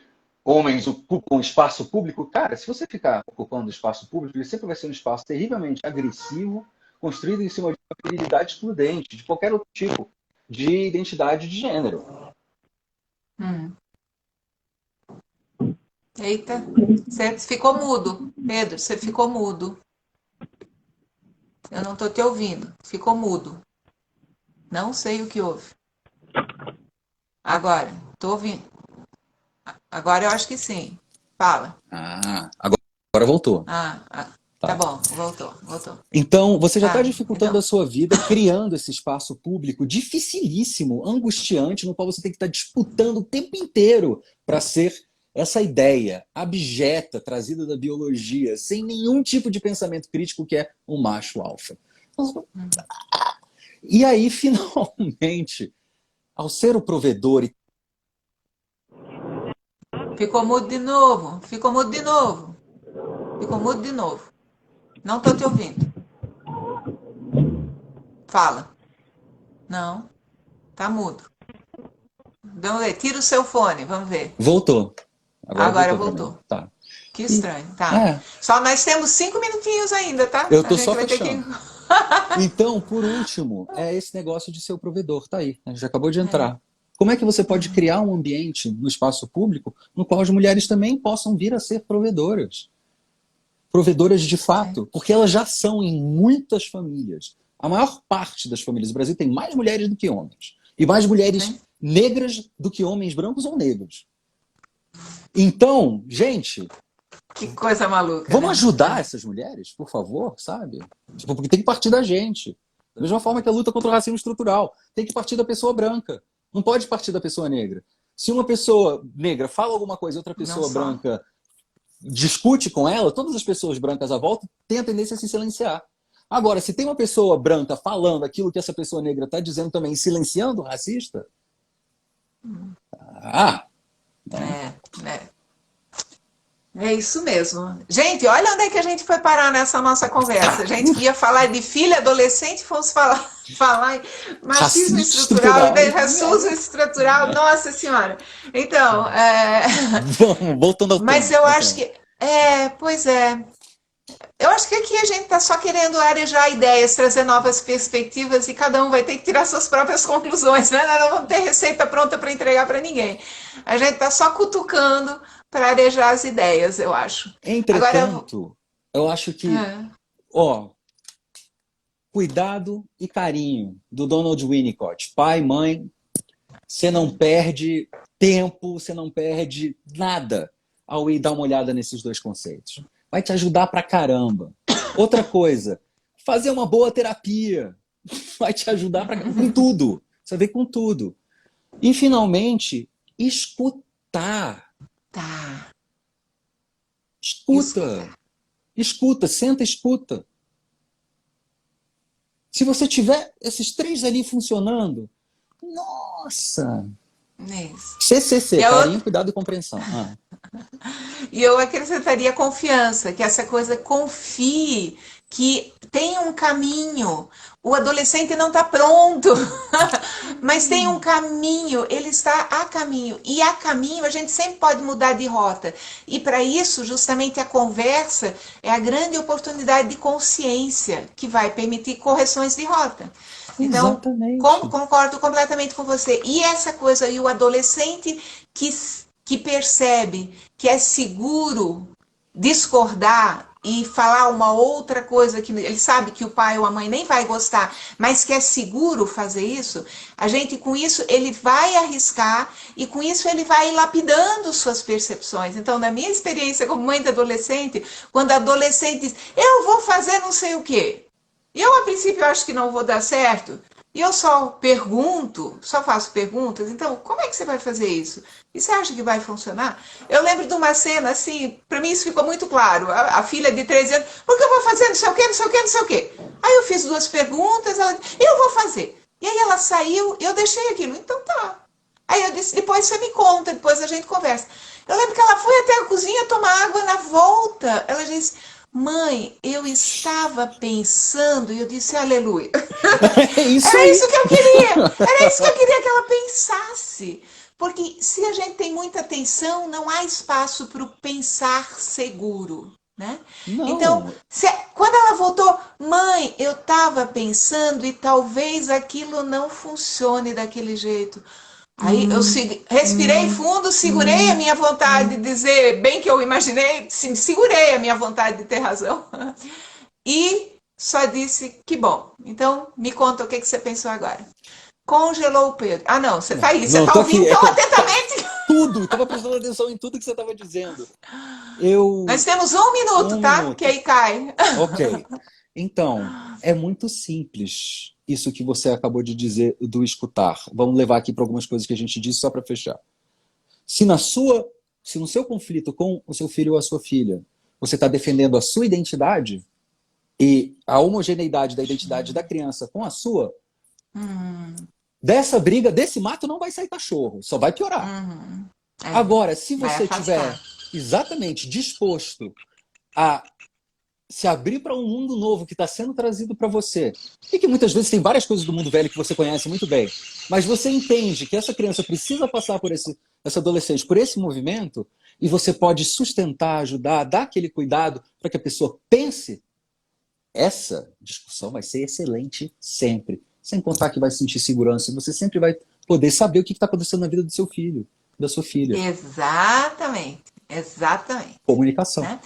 homens ocupam espaço público, cara, se você ficar ocupando espaço público, ele sempre vai ser um espaço terrivelmente agressivo, construído em cima de uma virilidade excludente, de qualquer outro tipo de identidade de gênero. Eita, você ficou mudo. Pedro, você ficou mudo. Eu não estou te ouvindo. Ficou mudo. Não sei o que houve. Agora, estou ouvindo. Agora eu acho que sim. Fala. Agora voltou. Tá bom, voltou. Então, você já está dificultando então. a sua vida, criando esse espaço público dificilíssimo, angustiante, no qual você tem que estar disputando o tempo inteiro para ser essa ideia abjeta, trazida da biologia, sem nenhum tipo de pensamento crítico, que é o macho alfa. E aí, finalmente, ao ser o provedor e... Ficou mudo de novo. Não estou te ouvindo. Fala. Não. Tá mudo. Vamos ver. Tira o seu fone. Vamos ver. Voltou. Agora voltou. Tá. Que estranho. Tá. Só nós temos 5 minutinhos ainda, tá? Eu tô só fechando. Então, por último, é esse negócio de ser o provedor. Tá aí. A gente acabou de entrar. Como é que você pode criar um ambiente no espaço público no qual as mulheres também possam vir a ser provedoras? Provedoras de fato, porque elas já são em muitas famílias. A maior parte das famílias do Brasil tem mais mulheres do que homens. E mais mulheres negras do que homens brancos ou negros. Então, gente... Que coisa maluca. Vamos ajudar essas mulheres, por favor, sabe? Porque tem que partir da gente Da mesma forma que a luta contra o racismo estrutural tem que partir da pessoa branca. Não pode partir da pessoa negra. Se uma pessoa negra fala alguma coisa e outra Não pessoa só. branca discute com ela, todas as pessoas brancas à volta têm a tendência a se silenciar. Agora, se tem uma pessoa branca falando aquilo que essa pessoa negra está dizendo também, silenciando o racista, né? É. É isso mesmo. Gente, olha onde é que a gente foi parar nessa nossa conversa. A gente ia falar de filha adolescente, fomos falar em machismo Racista estrutural e estrutural. daí racismo estrutural. Nossa Senhora. Então, Vamos, voltando ao mas tema. eu acho que. Pois é. Eu acho que aqui a gente está só querendo arejar ideias, trazer novas perspectivas e cada um vai ter que tirar suas próprias conclusões, né? Nós não vamos ter receita pronta para entregar para ninguém. A gente está só cutucando para arejar as ideias, eu acho. Agora, Entretanto, eu acho que, é, ó, cuidado e carinho do Donald Winnicott. Pai, mãe, você não perde tempo, você não perde nada ao ir dar uma olhada nesses dois conceitos. Vai te ajudar pra caramba. Outra coisa, fazer uma boa terapia. Vai te ajudar com tudo. Você vê com tudo. E, finalmente, escutar. tá. Escuta. Escuta, senta e escuta. Se você tiver esses três ali funcionando, nossa! Isso. CCC, E a carinho, outra, cuidado e compreensão. e eu acrescentaria confiança, que essa coisa confie que tem um caminho. O adolescente não está pronto, mas tem um caminho, ele está a caminho. E a caminho a gente sempre pode mudar de rota. E para isso, justamente a conversa é a grande oportunidade de consciência que vai permitir correções de rota. Então, Exatamente. concordo completamente com você. E essa coisa, e o adolescente que percebe que é seguro discordar e falar uma outra coisa que ele sabe que o pai ou a mãe nem vai gostar, mas que é seguro fazer isso, a gente com isso ele vai arriscar e com isso ele vai lapidando suas percepções. Então, na minha experiência como mãe de adolescente, quando a adolescente diz, eu vou fazer não sei o quê, eu a princípio acho que não vou dar certo, e eu só pergunto, só faço perguntas, então como é que você vai fazer isso? E você acha que vai funcionar? Eu lembro de uma cena assim, para mim isso ficou muito claro. A filha de 13 anos, porque eu vou fazer não sei o quê, não sei o quê, não sei o quê. Aí eu fiz duas perguntas, ela disse, eu vou fazer. E aí ela saiu e eu deixei aquilo. Então tá. Aí eu disse, depois você me conta, depois a gente conversa. Eu lembro que ela foi até a cozinha tomar água na volta. Ela disse, mãe, eu estava pensando, e eu disse, aleluia. É isso Era aí. isso que eu queria. Era isso que eu queria que ela pensasse. Porque se a gente tem muita atenção, não há espaço para o pensar seguro. Né? Então, Não. quando ela voltou, mãe, eu estava pensando e talvez aquilo não funcione daquele jeito. Aí eu respirei fundo, segurei a minha vontade de dizer, bem que eu imaginei, segurei a minha vontade de ter razão. E só disse que bom. Então, me conta o que você pensou agora. Congelou o Pedro. Ah, não, você tá aí, você Não, tá tô aqui. ouvindo tão atentamente. Tudo. Estava prestando atenção em tudo que você estava dizendo. Eu. Nós temos um minuto, Um tá? Que minuto. aí cai. Ok. Então, é muito simples isso que você acabou de dizer do escutar. Vamos levar aqui para algumas coisas que a gente disse só para fechar. Se se no seu conflito com o seu filho ou a sua filha, você está defendendo a sua identidade e a homogeneidade da identidade da criança com a sua, dessa briga, desse mato não vai sair cachorro, só vai piorar. Agora, se Vai você tiver afastar. exatamente disposto a se abrir para um mundo novo que está sendo trazido para você, e que muitas vezes tem várias coisas do mundo velho que você conhece muito bem, mas você entende que essa criança precisa passar por essa adolescente, por esse movimento, e você pode sustentar, ajudar, dar aquele cuidado para que a pessoa pense, essa discussão vai ser excelente sempre. Sem contar que vai sentir segurança, e você sempre vai poder saber o que está acontecendo na vida do seu filho, da sua filha. Exatamente. Exatamente. Comunicação. Né?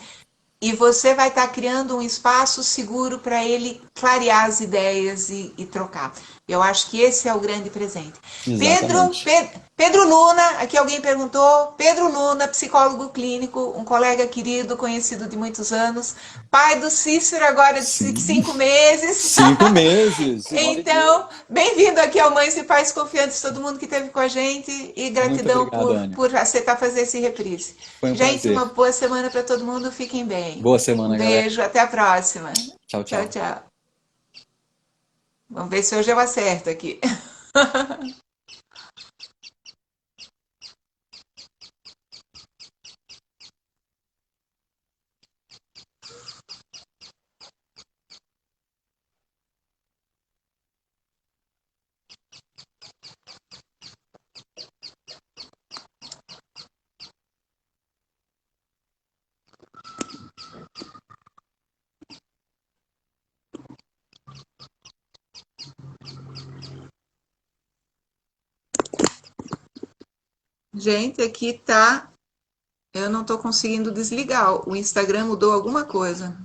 E você vai estar criando um espaço seguro para ele clarear as ideias e trocar. Eu acho que esse é o grande presente. Pedro, Exatamente. Pedro Luna, aqui alguém perguntou. Pedro Luna, psicólogo clínico, um colega querido, conhecido de muitos anos, pai do Cícero agora de Sim, 5 meses. 5 meses. Olha que Então, bem-vindo aqui ao Mães e Pais Confiantes, todo mundo que esteve com a gente e muito gratidão obrigado, Ania. por aceitar fazer esse reprise. Foi um Gente, uma prazer. boa semana para todo mundo, fiquem bem. Boa Um semana, galera. beijo, até a próxima. Tchau, Tchau, tchau. tchau. Vamos ver se hoje eu acerto aqui. Gente, aqui tá. Eu não estou conseguindo desligar. O Instagram mudou alguma coisa.